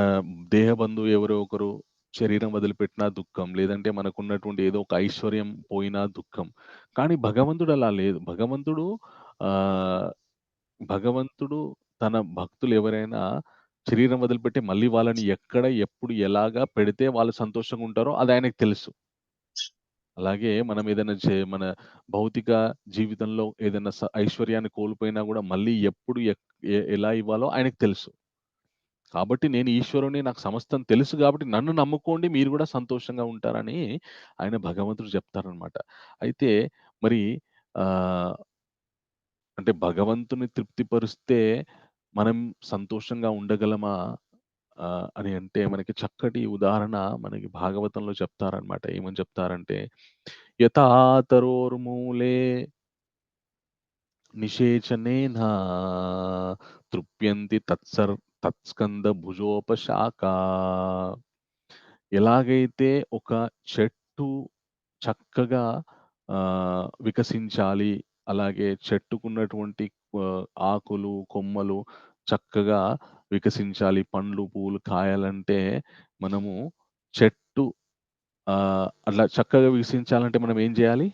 దేహ బంధువు ఎవరో ఒకరు శరీరం వదిలిపెట్టినా దుఃఖం. లేదంటే మనకున్నటువంటి ఏదో ఒక ఐశ్వర్యం పోయినా దుఃఖం. కానీ భగవంతుడు అలా లేదు. ఆహ్, భగవంతుడు తన భక్తులు ఎవరైనా శరీరం వదిలిపెట్టి మళ్ళీ వాళ్ళని ఎక్కడ, ఎప్పుడు, ఎలాగా పెడితే వాళ్ళు సంతోషంగా ఉంటారో అది ఆయనకి తెలుసు. అలాగే మనం ఏదైనా మన భౌతిక జీవితంలో ఏదైనా ఐశ్వర్యాన్ని కోల్పోయినా గూడా మళ్ళీ ఎప్పుడు ఎలా ఇవ్వాలో ఆయనకు తెలుసు. కాబట్టి నేను ఈశ్వరుడిని, నాకు సమస్తం తెలుసు గాబట్టి నన్ను నమ్ముకోండి మీరు గూడా సంతోషంగా ఉంటారని ఆయన భగవంతుడు చెప్తారనమాట. అయితే మరి ఆహ్, అంటే భగవంతుని తృప్తిపరిస్తే మనం సంతోషంగా ఉండగలమా? అని అంటే మనకి చక్కటి ఉదాహరణ మనకి భాగవతంలో చెప్తారనమాట. ఏమని చెప్తారంటే, "యథా తరోర్మూలే నిషేచనేన తృప్యంతి తత్స్కంద భుజోపశాఖా." ఎలాగైతే ఒక చెట్టు చక్కగా వికసించాలి, అలాగే చెట్టుకున్నటువంటి ఆకులు, కొమ్మలు చక్కగా వికసించాలి, పండ్లు, పూలు కాయాలంటే మనము చెట్టు అట్లా చక్కగా వికసించాలంటే మనం ఏం జేయాలి?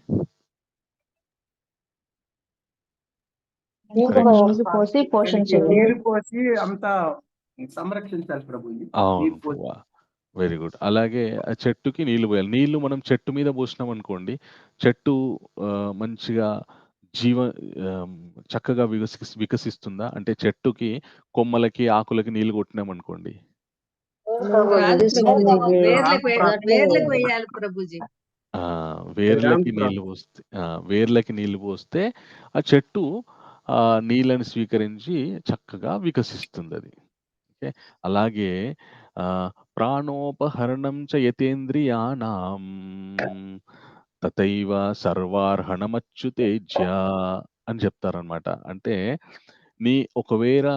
నీళ్లు పోసి దానికి పోషించాలి. నీళ్లు పోసి అంతా సంరక్షించాలి ప్రభుజీ. అవును నీరు పోసి. పువ్వా. Very good. అలాగే ఆ చెట్టుకి నీళ్లు పోయాలి. నీళ్లు మనం చెట్టు మీద పోసినామనుకోండి, చెట్టు మంచిగా జీవ ఆహ్, చక్కగా వికసిస్తుందా? అంటే చెట్టుకి కొమ్మలకి, ఆకులకి నీళ్లు కొట్టినామనుకోండి. రాదు ప్రభుజీ. రాదు వేర్లకు వెయ్యాలి ప్రభుజీ. ఆ! రాదు వేర్లకి నీళ్లు పోస్తే ఆ చెట్టు నీళ్ళని స్వీకరించి చక్కగా వికసిస్తుందది. ఓకే. అలాగే ప్రాణోపహరణం చ యతేంద్రియాణం తథైవ సర్వార్హణమచ్యుతేజ్య అని చెప్తారనమాట. అంటే ఒకవేళ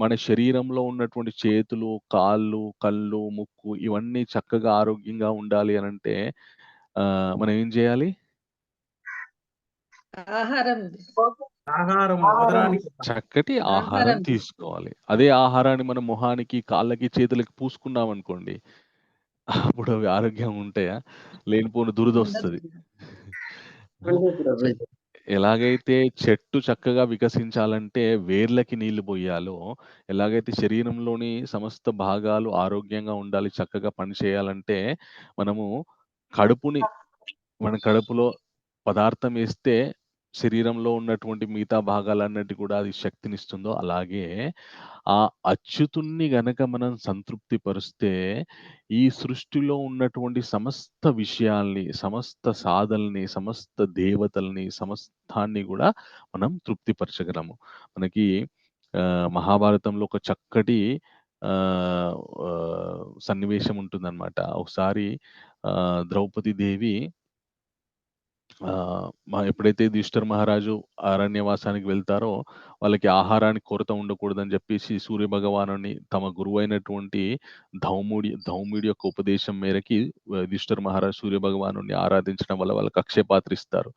మన శరీరంలో ఉన్నటువంటి చేతులు, కాళ్ళు, కళ్ళు, ముక్కు ఇవన్నీ చక్కగా ఆరోగ్యంగా ఉండాలి అనంటే మనం ఏం చేయాలి? ఆహారం ఆహారం ఉదరానికి చక్కటి ఆహారం ఆహారం తీసుకోవాలి. అదే ఆహారాన్ని మన మొహానికి, కాళ్ళకి, చేతులకి పూసుకున్నామనుకోండి, అప్పుడు అవి ఆరోగ్యంగా ఉంటాయా? లేనిపోని దురదొస్తది. ప్రభుజీ. ఎలాగైతే చెట్టు చక్కగా వికసించాలంటే వేర్లకి నీళ్లు బొయ్యాలో, ఎలాగైతే శరీరంలోని సమస్త భాగాలు ఆరోగ్యంగా ఉండాలి, చక్కగా పనిచేయాలంటే, మనము కడుపుని మన కడుపులో పదార్థం ఏస్తే శరీరంలో ఉన్నటువంటి మిగతా భాగాలన్నిటి కూడా అది శక్తినిస్తుందో, అలాగే ఆ అచ్యుతుణ్ణి గనక మనం సంతృప్తి పరుస్తే, ఈ సృష్టిలో ఉన్నటువంటి సమస్త విషయాల్ని, సమస్త సాధల్ని, సమస్త దేవతల్ని, సమస్తాన్ని గూడా మనం తృప్తిపరచగలము. మనకి మహాభారతంలో ఒక చక్కటి ఆహ్, ఆహ్, సన్నివేశం ఉంటుందనమాట. ఒకసారి ద్రౌపది దేవి ఎప్పుడైతే యుధిష్ఠిర మహారాజు అరణ్యవాసానికి వెళ్తారో, వాళ్ళకి ఆహారానికి కొరత ఉండకూడదని జెప్పేసి సూర్యభగవానుడిని తమ గురువైనటువంటి ధౌమ్యుడి యొక్క ఉపదేశం మేరకి యుధిష్ఠిర మహారాజు సూర్యభగవానుడిని ఆరాధించడం వల్ల వాళ్ళకి అక్షయ పాత్ర ఇస్తారు.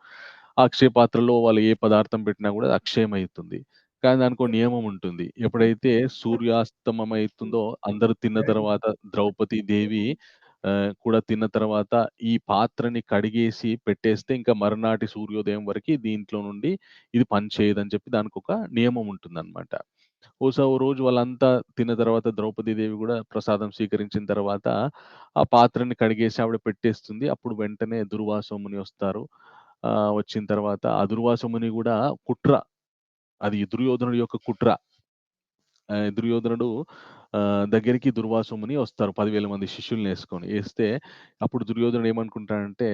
ఆ అక్షయ పాత్రలో వాళ్ళు ఏ పదార్థం పెట్టినా గూడా అది అక్షయమైతుంది. కానీ దానికో నియమం ఉంటుంది. ఎప్పుడైతే సూర్యాస్తమం అయితుందో అందరూ తిన్న తర్వాత ద్రౌపది దేవి కూడా తిన్న తర్వాత ఈ పాత్రని కడిగేసి పెట్టేస్తే ఇంకా మరునాటి సూర్యోదయం వరకి దీంట్లో నుండి ఇది పనిచేయదని చెప్పి దానికొక నియమం ఉంటుందనమాట. ఓ రోజు వాళ్ళంతా తిన్న తర్వాత ద్రౌపది దేవి గూడా ప్రసాదం స్వీకరించిన తర్వాత ఆ పాత్రని కడిగేసి ఆవిడ పెట్టేస్తుంది. అప్పుడు వెంటనే దుర్వాసో ముని వస్తారు. వచ్చిన తర్వాత ఆ దుర్వాసో ముని గూడా కుట్ర. అది దుర్యోధనుడి యొక్క కుట్ర. దుర్యోధనుడు దగ్గరికి దుర్వాసో ముని వస్తారు 10,000 మంది శిష్యులనేసుకొని. అప్పుడు దుర్యోధనుడు ఏమనుకుంటాడంటే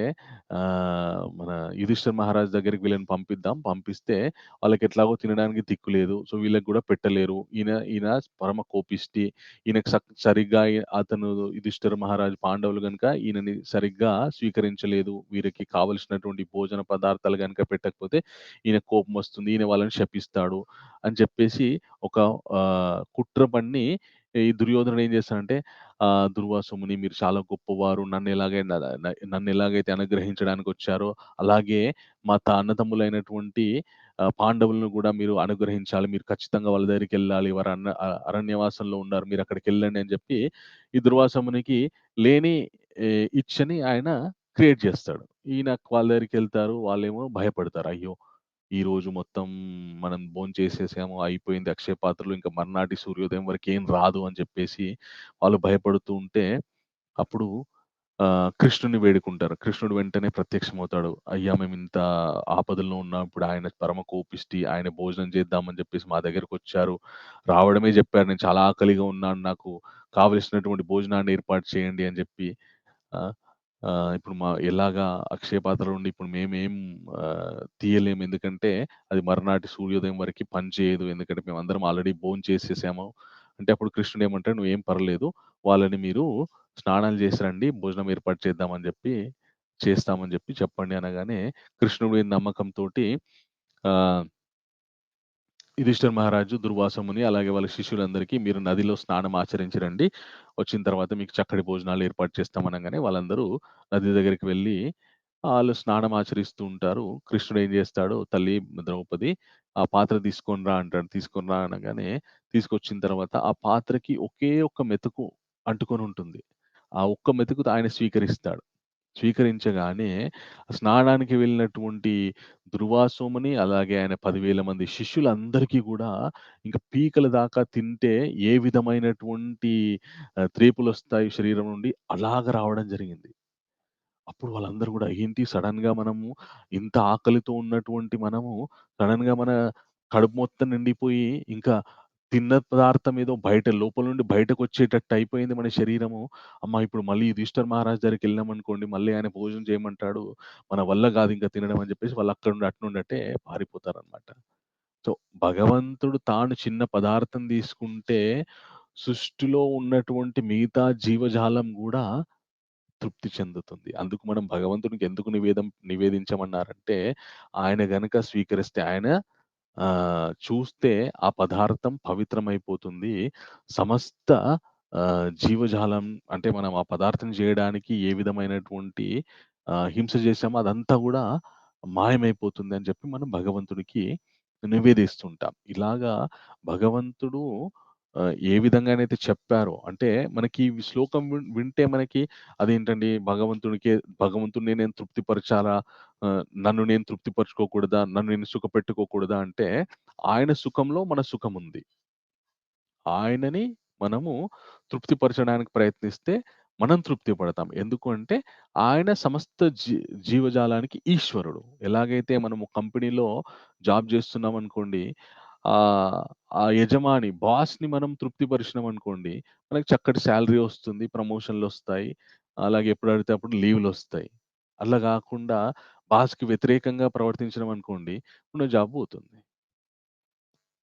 మన యుధిష్ఠిర మహారాజు దగ్గరికి వీళ్ళని పంపిద్దాం. పంపిస్తే వాళ్ళకెట్లాగో తినడానికి దిక్కు లేదు. సో, వీళ్ళకి గూడా పెట్టలేరు. ఈయన పరమ కోపిష్టి. ఈయనకు సరిగ్గా అతను యుధిష్ఠిర మహారాజు పాండవులు గనుక ఈయనని సరిగ్గా స్వీకరించలేదు. వీరికి కావాల్సినటువంటి భోజన పదార్థాలు గనుక పెట్టకపోతే ఈయనకు కోపమొస్తుంది. ఈయన వాళ్ళని శపిస్తాడు. అని చెప్పేసి ఒక కుట్ర పన్ని ఈ దుర్యోధనుడు ఏం చేస్తాడంటే, "దుర్వాసముని మీరు చాలా గొప్పవారు. నన్నెలాగైతే అనుగ్రహించడానికొచ్చారో, అలాగే మా అన్నదమ్ములైనటువంటి పాండవులను గూడా మీరు అనుగ్రహించాలి. మీరు ఖచ్చితంగా వాళ్ళ దగ్గరికెళ్ళాలి. వారు అరణ్యవాసంలో ఉన్నారు. మీరక్కడికెళ్ళండి" అని చెప్పి, ఈ దుర్వాసమునికి లేని ఇచ్చని ఆయన క్రియేట్ చేస్తాడు. ఈయన వాళ్ళ దగ్గరికెళ్తారు. వాళ్ళేమో భయపడతారు. అయ్యో! ఈరోజు మొత్తం మనం భోంచేసేసాము. అయిపోయింది అక్షయ పాత్రలు. ఇంక మర్నాటి సూర్యోదయం వరకేం రాదు అని చెప్పేసి వాళ్ళు భయపడుతూ ఉంటే, అప్పుడు కృష్ణుడిని వేడుకుంటారు. కృష్ణుడు వెంటనే ప్రత్యక్షమవుతాడు. "అయ్యా! మేమింత ఆపదల్లో ఉన్నాం. ఇప్పుడు ఆయన పరమ కోపిష్టి. ఆయన భోజనం చేద్దామని చెప్పేసి మా దగ్గరకొచ్చారు. రావడమే చెప్పారు. నేను చాలా ఆకలిగా ఉన్నాను. నాకు కావలసినటువంటి భోజనాన్ని ఏర్పాటు చేయండి" అని చెప్పి ఆ! ఇప్పుడు ఎలాగా అక్షయ పాత్ర నుండి ఇప్పుడు మేమేం తీయలేము. ఎందుకంటే అది మరునాటి సూర్యోదయం వరకి పనిచేయదు. ఎందుకంటే మేమందరం ఆల్రెడీ భోంచేసేసాము. అంటే అప్పుడు కృష్ణుడు ఏమంటాడు, "నువ్వేం పర్లేదు. వాళ్ళని మీరు స్నానాలు చేసి రండి. భోజనం ఏర్పాటు చేద్దామని చేస్తామని చెప్పండి" అనగానే కృష్ణుడి మీద నమ్మకంతోటి ఆహ్ యుధిష్ఠిర మహారాజు, దుర్వాస ముని అలాగే వాళ్ళ శిష్యులందరికీ మీరు నదిలో స్నానం ఆచరించి రండి. వచ్చిన తర్వాత మీకు చక్కటి భోజనాలు ఏర్పాటు చేస్తాం అనంగానే వాళ్ళందరూ నది దగ్గరికి వెళ్లి ఆళ్ళు స్నానం ఆచరిస్తూ ఉంటారు. కృష్ణుడు ఏం చేస్తాడు, "తల్లి ద్రౌపది ఆ పాత్ర తీసుకొని రా" అంటాడు. తీసుకొని రా అనగానే తీసుకొచ్చిన తర్వాత ఆ పాత్రకి ఒకే ఒక్క మెతుకు అంటుకొనుంటుంది. ఆ ఒక్క మెతుకు ఆయన స్వీకరిస్తాడు. స్వీకరించగానే స్నానానికి వెళ్ళినటువంటి దుర్వాసోముని, అలాగే ఆయన 10,000 మంది శిష్యులందరికీ గూడా ఇంక పీకల దాకా తింటే ఏ విధమైనటువంటి త్రేపులొస్తాయి శరీరం నుండి అలాగ రావడం జరిగింది. అప్పుడు వాళ్ళందరూ గూడా ఏంటి సడెన్‌గా మనము ఇంత ఆకలితో ఉన్నటువంటి మనము సడెన్‌గా మన కడుపు మొత్తం నిండిపోయి ఇంకా తిన్న పదార్థం ఏదో బయట లోపల నుండి బయటకొచ్చేటట్టు అయిపోయింది మన శరీరము. అమ్మ! ఇప్పుడు మళ్ళీ యుధిష్ఠిర మహారాజు దగ్గరికెళ్ళామనుకోండి, మళ్ళీ ఆయన భోజనం చేయమంటాడు. మన వల్ల గాదు ఇంక తినడం అని చెప్పేసి వాళ్ళు అక్కడి నుండి అటు నుండి అట్టే పారిపోతారనమాట. సో, భగవంతుడు తాను చిన్న పదార్థం తీసుకుంటే సృష్టిలో ఉన్నటువంటి మిగతా జీవజాలం గూడా తృప్తి చెందుతుంది. అందుకు మనం భగవంతునికి ఎందుకు నివేదించమన్నారంటే, ఆయన గనక స్వీకరిస్తే ఆయన చూస్తే ఆ పదార్థం పవిత్రమైపోతుంది. సమస్త జీవజాలం అంటే మనం ఆ పదార్థం జేయడానికి ఏ విధమైనటువంటి హింస చేశామో అదంతా గూడా మాయమైపోతుందని చెప్పి మనం భగవంతుడికి నివేదిస్తుంటాం. ఇలాగా భగవంతుడు ఏ విధంగానైతే చెప్పారో అంటే మనకి ఈ శ్లోకం వింటే మనకి అదేంటండి భగవంతుడిని నేను తృప్తిపరచాలా? నన్ను నేను తృప్తిపరచుకోకూడదా? నన్ను నేను సుఖపెట్టుకోకూడదా? అంటే ఆయన సుఖంలో మన సుఖముంది. ఆయనని మనము తృప్తిపరచడానికి ప్రయత్నిస్తే మనం తృప్తి పడతాం. ఎందుకు అంటే ఆయన సమస్త జీవజాలానికి ఈశ్వరుడు. ఎలాగైతే మనము కంపెనీలో జాబ్ జేస్తున్నామనుకోండి, ఆహ్, ఆ యజమాని బాస్‌ని మనం తృప్తిపరిచినామనుకోండి, మనకు చక్కటి సాలరీ ఒస్తుంది, ప్రమోషన్‌లొస్తాయి. అలాగే ఎప్పుడడిగితే అప్పుడు లీవ్‌లొస్తాయి. అట్లా గాకుండా బాస్‌కి వ్యతిరేకంగా ప్రవర్తించినామనుకోండి, మన జాబ్ పోతుంది.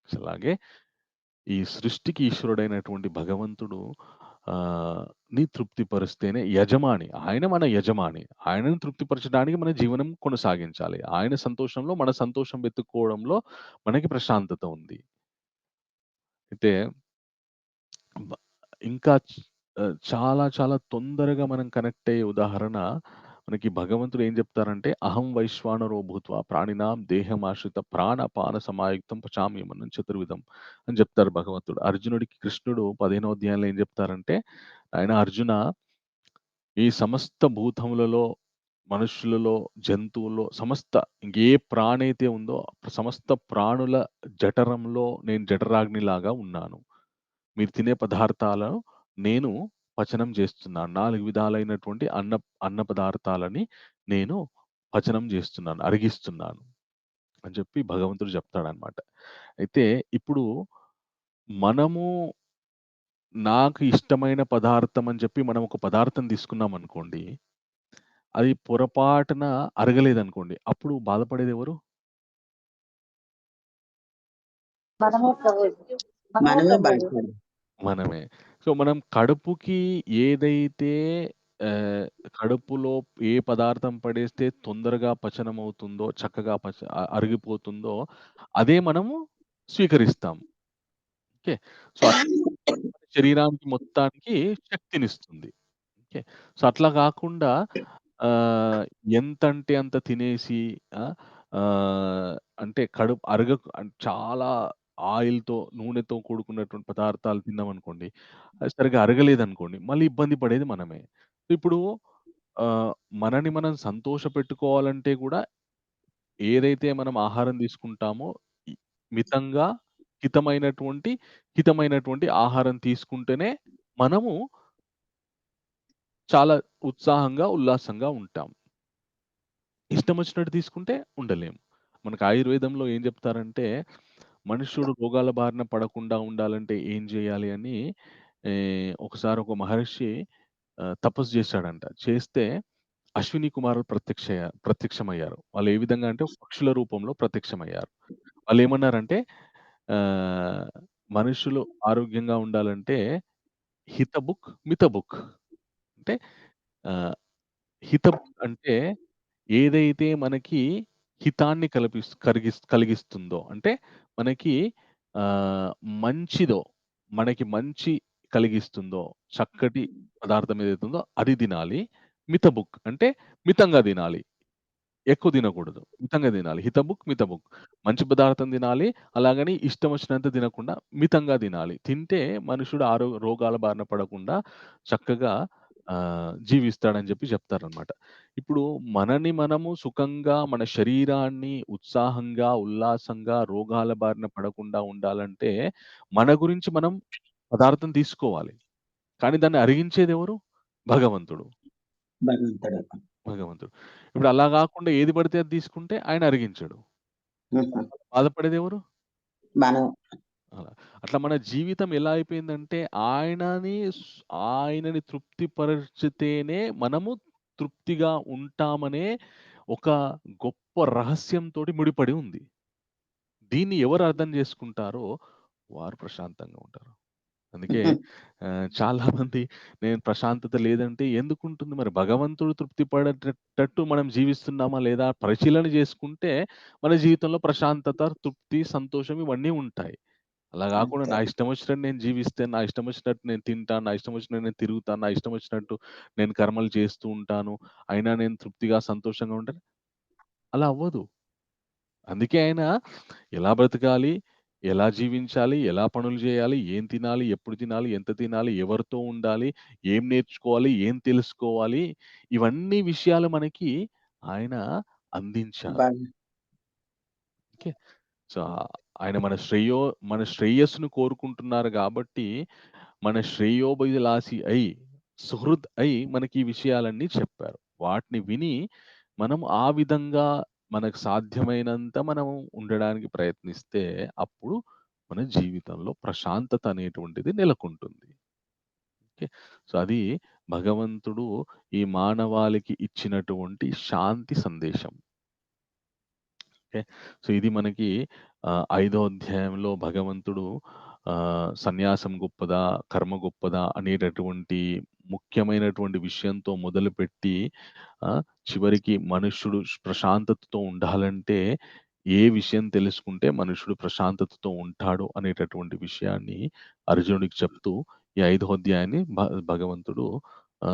అలాగే ఈ సృష్టికి ఈశ్వరుడైనటువంటి భగవంతుడు ఆహ్, ని తృప్తిపరిస్తేనే యజమాని. ఆయన మన యజమాని. ఆయనను తృప్తిపరచడానికి మన జీవనం కొనసాగించాలి. ఆయన సంతోషంలో మన సంతోషం వెతుక్కోవడంలో మనకి ప్రశాంతత ఉంది. అయితే బ ఇంకా చాలా చాలా తొందరగా మనం కనెక్ట్ అయ్యే ఉదాహరణ మనకి భగవంతుడు ఏం చెప్తారంటే, "అహం వైశ్వానరో భూత్వా ప్రాణినాం దేహమాశ్రిత ప్రాణపాన సమాయుక్తం పచామ్యమన్నం చతుర్విధం" అని చెప్తారు భగవంతుడు. అర్జునుడికి కృష్ణుడు 15వ అధ్యాయంలో ఏం చెప్తారంటే, "నాయనా అర్జున, ఈ సమస్త భూతములలో, మనుష్యులలో, జంతువుల్లో సమస్త ఇంకే ప్రాణైతే ఉందో సమస్త ప్రాణుల జఠరంలో నేను జఠరాగ్నిలాగా ఉన్నాను. మీరు తినే పదార్థాలను నేను పచనం చేస్తున్నాను. 4 విధాలైనటువంటి అన్న పదార్థాలని నేను పచనం చేస్తున్నాను, అరిగిస్తున్నాను" అని చెప్పి భగవంతుడు చెప్తాడనమాట. అయితే ఇప్పుడు మనము నాకు ఇష్టమైన పదార్థం అని చెప్పి మనం ఒక పదార్థం తీసుకున్నామనుకోండి, అది పొరపాటున అరగలేదనుకోండి, అప్పుడు బాధపడేదెవరు? మనమే ప్రభుజీ. మనమే మనమే ప్రభుజీ. బాధపడాలి. మనమే. సో, మనం కడుపుకి ఏదైతే ఆహ్, కడుపులో ఏ పదార్థం పడేస్తే తొందరగా పచనమవుతుందో, చక్కగా అరిగిపోతుందో, అదే మనము స్వీకరిస్తాం. ఓకే. సో, శరీరానికి మొత్తానికి శక్తినిస్తుంది. ఓకే. సో, అట్లా గాకుండా ఆహ్, ఎంతంటే అంత తినేసి ఆ! అంటే కడుపు చాలా ఆయిల్‌తో, నూనెతో కూడుకున్నటువంటి పదార్థాలు తిన్నామనుకోండి, అది సరిగ్గా అరగలేదనుకోండి, మళ్ళీ ఇబ్బంది పడేది మనమే. ఇప్పుడు ఆహ్, మనని మనం సంతోషపెట్టుకోవాలంటే గూడా ఏదైతే మనం ఆహారం తీసుకుంటామో ఇ మితంగా హితమైనటువంటి, హితమైనటువంటి ఆహారం తీసుకుంటేనే మనము చాలా ఉత్సాహంగా, ఉల్లాసంగా ఉంటాం. ఇష్టమొచ్చినట్టు తీసుకుంటే ఉండలేము. మనకు ఆయుర్వేదంలో ఏం జెప్తారంటే, మనుష్యుడు రోగాల బారిన పడకుండా ఉండాలంటే ఏం జేయాలి అని ఒకసారి ఒక మహర్షి తపస్సు జేశాడంట. చేస్తే అశ్విని కుమారులు ప్రత్యక్షమయ్యారు. వాళ్ళు ఏ విధంగా అంటే పక్షుల రూపంలో ప్రత్యక్షమయ్యారు. వాళ్ళేమన్నారంటే ఆహ్, మనుషులు ఆరోగ్యంగా ఉండాలంటే హితబుక్, మితబుక్ అంటే ఆహ్, హితబుక్ అంటే ఏదైతే మనకి హితాన్ని కలిగిస్తుందో అంటే మనకి ఆహ్, మంచిదో, మనకి మంచి కలిగిస్తుందో, చక్కటి పదార్థం ఏదైతే ఉందో అది తినాలి. మితబుక్ అంటే మితంగా తినాలి. ఎక్కువ తినకూడదు. మితంగా తినాలి. హితబుక్, మితబుక్. మంచి పదార్థం తినాలి. అలాగని ఇష్టం వచ్చినంత తినకుండా మితంగా తినాలి. తింటే మనుషుడు రోగాల బారిన పడకుండా చక్కగా జీవిస్తాడని చెప్పి చెప్తారనమాట. ఇప్పుడు మనని మనము సుఖంగా మన శరీరాన్ని ఉత్సాహంగా, ఉల్లాసంగా, రోగాల బారిన పడకుండా ఉండాలంటే మన గురించి మనం పదార్థం తీసుకోవాలి. కానీ దాన్ని అరిగించేదెవరు? భగవంతుడు. భగవంతుడు. భగవంతుడు. ఇప్పుడు అలా గాకుండా ఏది పడితే అది తీసుకుంటే ఆయన అరిగించడు. హుహు. బాధపడేదెవరు? మనం అలా. అట్లా మన జీవితం ఎలా అయిపోయిందంటే ఆయనని తృప్తిపరిచితేనే మనము తృప్తిగా ఉంటామనే ఒక గొప్ప రహస్యంతోటి ముడిపడి ఉంది. దీన్ని ఎవరు అర్థం చేసుకుంటారో వారు ప్రశాంతంగా ఉంటారు. అందుకే చాలామంది నేను ప్రశాంతత లేదంటే ఎందుకుంటుంది మరి? భగవంతుడు తృప్తి పడేటట్టు మనం జీవిస్తున్నామా లేదా? పరిశీలన చేసుకుంటే మన జీవితంలో ప్రశాంతత, తృప్తి, సంతోషం ఇవన్నీ ఉంటాయి. అలా గాకుండా అంతే. నా ఇష్టం వచ్చినట్టు నేను జీవిస్తే, నా ఇష్టం వచ్చినట్టు నేను తింటాను, నా ఇష్టం వచ్చినట్టు నేను తిరుగుతాను, నా ఇష్టం వచ్చినట్టు నేను కర్మలు చేస్తూ ఉంటాను. అయినా నేను తృప్తిగా, సంతోషంగా ఉంటాను. అలా అవ్వదు. అందుకే ఆయన ఎలా బ్రతకాలి? ఎలా జీవించాలి? ఎలా పనులు జేయాలి? ఏం తినాలి? ఎప్పుడు తినాలి? ఎంత తినాలి? ఎవరితో ఉండాలి? ఏం నేర్చుకోవాలి? ఏం తెలుసుకోవాలి? ఇవన్నీ విషయాలు మనకి ఆయన అందించారు. Bun okay. సో, ఆయన మన శ్రేయస్సును కోరుకుంటున్నారు గాబట్టి, మన శ్రేయోభిలాషి అయి, సుహృద్ అయి మనకి ఈ విషయాలన్నీ చెప్పారు. వాటిని విని మనం ఆ విధంగా మనకు సాధ్యమైనంత మనం ఉండడానికి ప్రయత్నిస్తే, అప్పుడు మన జీవితంలో ప్రశాంతత అనేటువంటిది నెలకొంటుంది. ఓకే. సో, అది భగవంతుడు ఈ మానవాళికి ఇచ్చినటువంటి శాంతి సందేశం. ఓకే. సో, ఇది మనకి ఐదో అధ్యాయంలో భగవంతుడు సన్యాసం గొప్పదా? కర్మ గొప్పదా? అనేటటువంటి ముఖ్యమైనటువంటి విషయంతో మొదలుపెట్టి చివరికి మనుష్యుడు ప్రశాంతతతో ఉండాలంటే ఏ విషయం తెలుసుకుంటే మనుష్యుడు ప్రశాంతతతో ఉంటాడు అనేటటువంటి విషయాన్ని అర్జునుడికి చెప్తూ ఈ ఐదో అధ్యాయాన్ని భగవంతుడు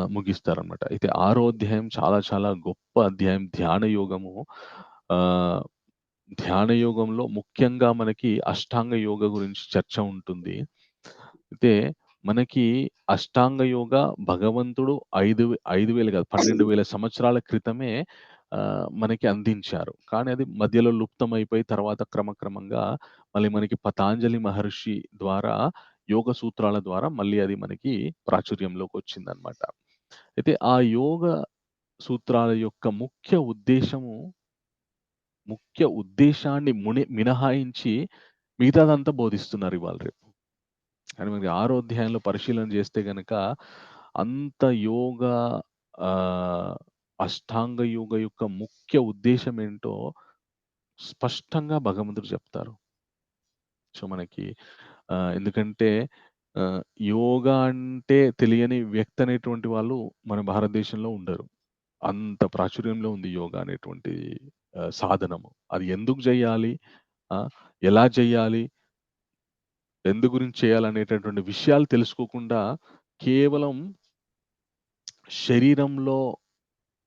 ముగిస్తారనమాట. అయితే ఆరో అధ్యాయం చాలా చాలా గొప్ప అధ్యాయం. ధ్యాన యోగము. ఆహ్, ధ్యాన యోగంలో ముఖ్యంగా మనకి అష్టాంగ యోగ గురించి చర్చ ఉంటుంది. అయితే మనకి అష్టాంగ యోగ భగవంతుడు 5,000 కాదు 12,000 సంవత్సరాల క్రితమే మనకి అందించారు. కానీ అది మధ్యలో లుప్తమైపోయి తర్వాత క్రమక్రమంగా మళ్ళీ మనకి పతాంజలి మహర్షి ద్వారా యోగ సూత్రాల ద్వారా మళ్ళీ అది మనకి ప్రాచుర్యంలోకొచ్చిందనమాట. అయితే ఆ యోగ సూత్రాల యొక్క ముఖ్య ఉద్దేశాన్ని మినహాయించి మిగతాదంతా బోధిస్తున్నారు ఇవాళ రేపు. కానీ మనకి ఆరో అధ్యాయంలో పరిశీలన చేస్తే గనక అంత యోగా ఆహ్, అష్టాంగ యోగ యొక్క ముఖ్య ఉద్దేశ్యం ఏంటో స్పష్టంగా భగవంతుడు చెప్తారు. సో, మనకి ఎందుకంటే ఆహ్, యోగా అంటే తెలియని వ్యక్తి అనేటువంటి వాళ్ళు మన భారతదేశంలో ఉండరు. అంత ప్రాచుర్యంలో ఉంది యోగా అనేటువంటి సాధనము. అది ఎందుకు జేయాలి? ఆ! ఎలా చెయ్యాలి? ఎందు గురించి చేయాలనేటటువంటి విషయాలు తెలుసుకోకుండా కేవలం శరీరంలో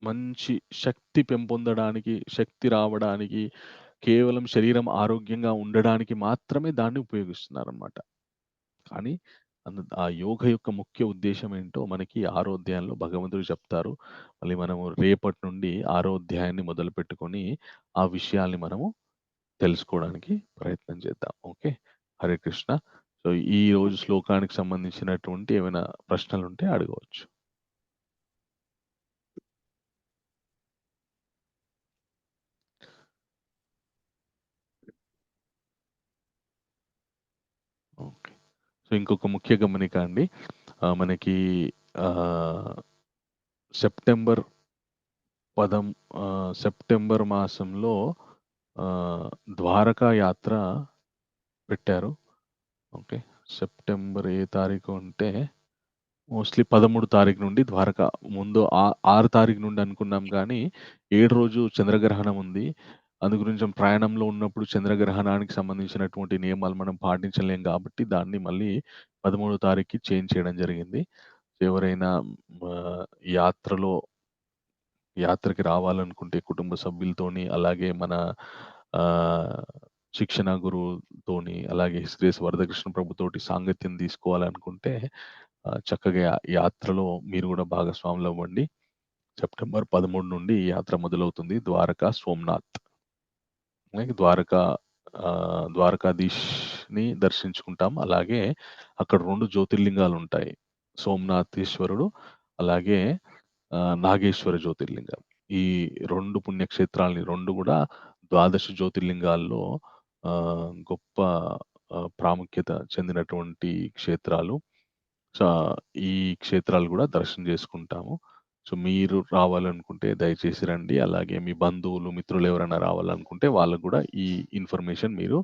మంచి శక్తి పెంపొందడానికి, శక్తి రావడానికి, కేవలం శరీరం ఆరోగ్యంగా ఉండడానికి మాత్రమే దాన్ని ఉపయోగిస్తున్నారనమాట. కానీ ఆ యోగ యొక్క ముఖ్య ఉద్దేశ్యం ఏంటో మనకి 6వ అధ్యాయంలో భగవంతుడు చెప్తారు. మళ్ళీ మనము రేపటి నుండి 6వ అధ్యాయాన్ని మొదలుపెట్టుకొని ఆ విషయాల్ని మనము తెలుసుకోవడానికి ప్రయత్నం చేద్దాం. ఓకే. హరే కృష్ణ. సో, ఈరోజు శ్లోకానికి సంబంధించినటువంటి ఏమైనా ప్రశ్నలుంటే అడగవచ్చు. ఓకే. సో, ఇంకొక ముఖ్య గమనిక అండి. మనకి సెప్టెంబర్ సెప్టెంబర్ మాసంలో ద్వారకా యాత్ర పెట్టారు. ఓకే. సెప్టెంబర్ ఏ తారీఖు అంటే మోస్ట్‌లీ 13 తారీఖు నుండి ద్వారకా. ముందు 6 తారీఖు నుండి అనుకున్నాం గానీ, 7 రోజు చంద్రగ్రహణం ఉంది. అందు గురించి ప్రయాణంలో ఉన్నప్పుడు చంద్రగ్రహణానికి సంబంధించినటువంటి నియమాలు మనం పాటించలేం గాబట్టి, దాన్ని మళ్ళీ 13 తారీఖుకి చేంజ్ చేయడం జరిగింది. ఎవరైనా యాత్రలో యాత్రకి రావాలనుకుంటే కుటుంబ సభ్యులతోని, అలాగే మన శిక్షణా గురువుతోని, అలాగే శ్రీ వరదకృష్ణ ప్రభుతోటి సాంగత్యం తీసుకోవాలనుకుంటే చక్కగా యాత్రలో మీరు గూడా భాగస్వాములవ్వండి. సెప్టెంబర్ 13 నుండి ఈ యాత్ర మొదలవుతుంది. ద్వారకా, సోమనాథ్. అలాగే ద్వారకాధీష్‌ని దర్శించుకుంటాం. అలాగే అక్కడ 2 జ్యోతిర్లింగాలుంటాయి. సోమనాథేశ్వరుడు, అలాగే నాగేశ్వర జ్యోతిర్లింగం. ఈ 2 పుణ్యక్షేత్రాల్ని 2 గూడా 12 జ్యోతిర్లింగాల్లో గొప్ప ప్రాముఖ్యత చెందినటువంటి క్షేత్రాలు. సో, ఈ క్షేత్రాలు గూడా దర్శనం చేసుకుంటాము. సో, మీరు రావాలనుకుంటే దయచేసి రండి. అలాగే మీ బంధువులు, మిత్రులు ఎవరైనా రావాలనుకుంటే వాళ్ళకి గూడా ఈ ఇన్ఫర్మేషన్ మీరు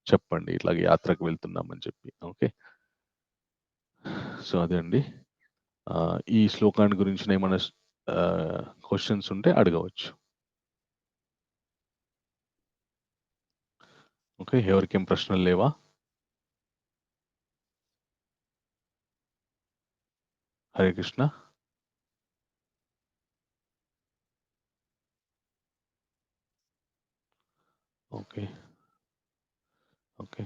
చెప్పండి. ఇట్లాగ యాత్రకు వెళ్తున్నామని చెప్పి. ఓకే. సో, అదే అండి. ఈ శ్లోకాన్ని గురించిన ఏమన్నా క్వెషన్స్ ఉంటే అడగవచ్చు. ఓకే. ఎవరికేం ప్రశ్నలు లేవా? హరే కృష్ణ. ఓకే. ఓకే.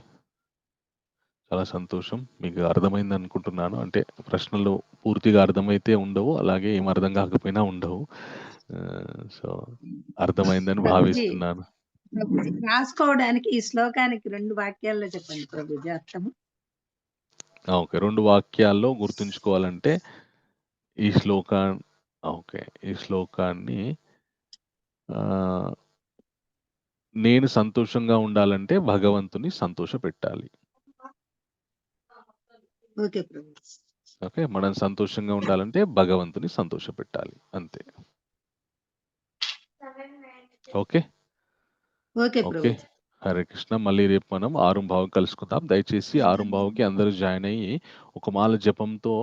చాలా సంతోషం. మీకు అర్థమైందనుకుంటున్నాను. అంటే ప్రశ్నలు పూర్తిగా అర్థమైతే ఉండవు. అలాగే ఏమి అర్థం కాకపోయినా ఉండవు. సో, అర్థమైందని ప్రభుజీ, భావిస్తున్నాను. ప్రభుజీ రాసుకోవడానికి ఈ శ్లోకానికి 2 వాక్యాల్లో చెప్పండి ప్రభుజీ అర్థము. ఓకే. 2 వాక్యాల్లో గుర్తుంచుకోవాలంటే ఈ ఓకే. ఈ శ్లోకాన్ని నేను సంతోషంగా ఉండాలంటే భగవంతుని సంతోషపెట్టాలి. ఓకే ప్రభుజీ. ఓకే. మనం సంతోషంగా ఉండాలంటే భగవంతుని సంతోషపెట్టాలి. అంతే. Okay. Okay okay. Prabhuji. Hare Krishna. మళ్ళీ రేపు మనం 6:15కి కలుసుకుందాం. దయచేసి 6:15కి అందరూ జాయిన్ అయ్యి ఒక మాల జపంతో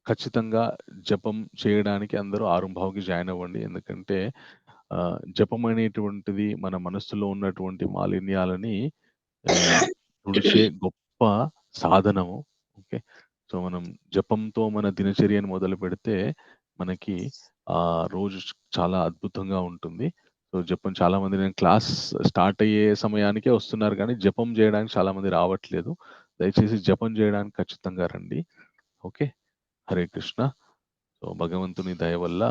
ఖచ్చితంగా జపం చేయడానికి అందరూ 6:15కి జాయిన్ అవ్వండి. ఎందుకంటే జపం అనేటువంటిది మన మనస్సులో ఉన్నటువంటి మాలిన్యాలని తుడిచే గొప్ప సాధనము. ఓకే. సో, మనం జపంతో మన దినచర్యను మొదలుపెడితే మనకి రోజు చాలా అద్భుతంగా ఉంటుంది. సో, జపం చాలామంది నేను క్లాస్ స్టార్ట్ అయ్యే సమయానికే వస్తున్నారు గానీ, జపం జేయడానికి చాలామంది రావట్లేదు. దయచేసి జపం జేయడానికి ఖచ్చితంగా రండి. ఓకే. హరే కృష్ణ. సో, భగవంతుని దయ వల్ల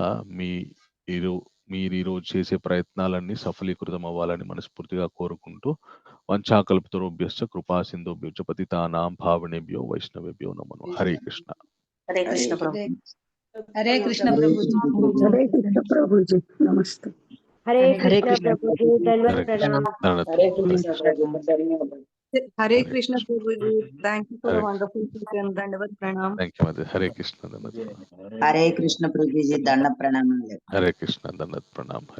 మీరీరోజు చేసే ప్రయత్నాలన్నీ సఫలీకృతం అవ్వాలని మనస్ఫూర్తిగా కోరుకుంటూ, వంచాకల్పతరుభ్యశ్చ కృపా సింధుభ్యో పతితానాం పావనేభ్యో వైష్ణవేభ్యో నమో నమః. హరే కృష్ణ. హరే కృష్ణ ప్రభు. హరే కృష్ణ ప్రభుజీ. హరే కృష్ణ ప్రభుజీ. నమస్తే. హరే హరే కృష్ణ కృష్ణ ప్రభుజీ. ధన్యవాదాలు. హరే కృష్ణ. ధన్యవాదాలు. హరే హరే కృష్ణ కృష్ణ. ప్రభు. ధన్యవాదాలు. Hare Hare Krishna Krishna. Prabhuji, thank you for Hare a wonderful session. Dandavat pranam. Thank you mother. Hare Krishna. ధన్యవాదాలు. హరే కృష్ణ ప్రభుజీ దండ ప్రణామాలు. హరే కృష్ణ. ధన్యవాదాలు. ప్రణామ్. హరే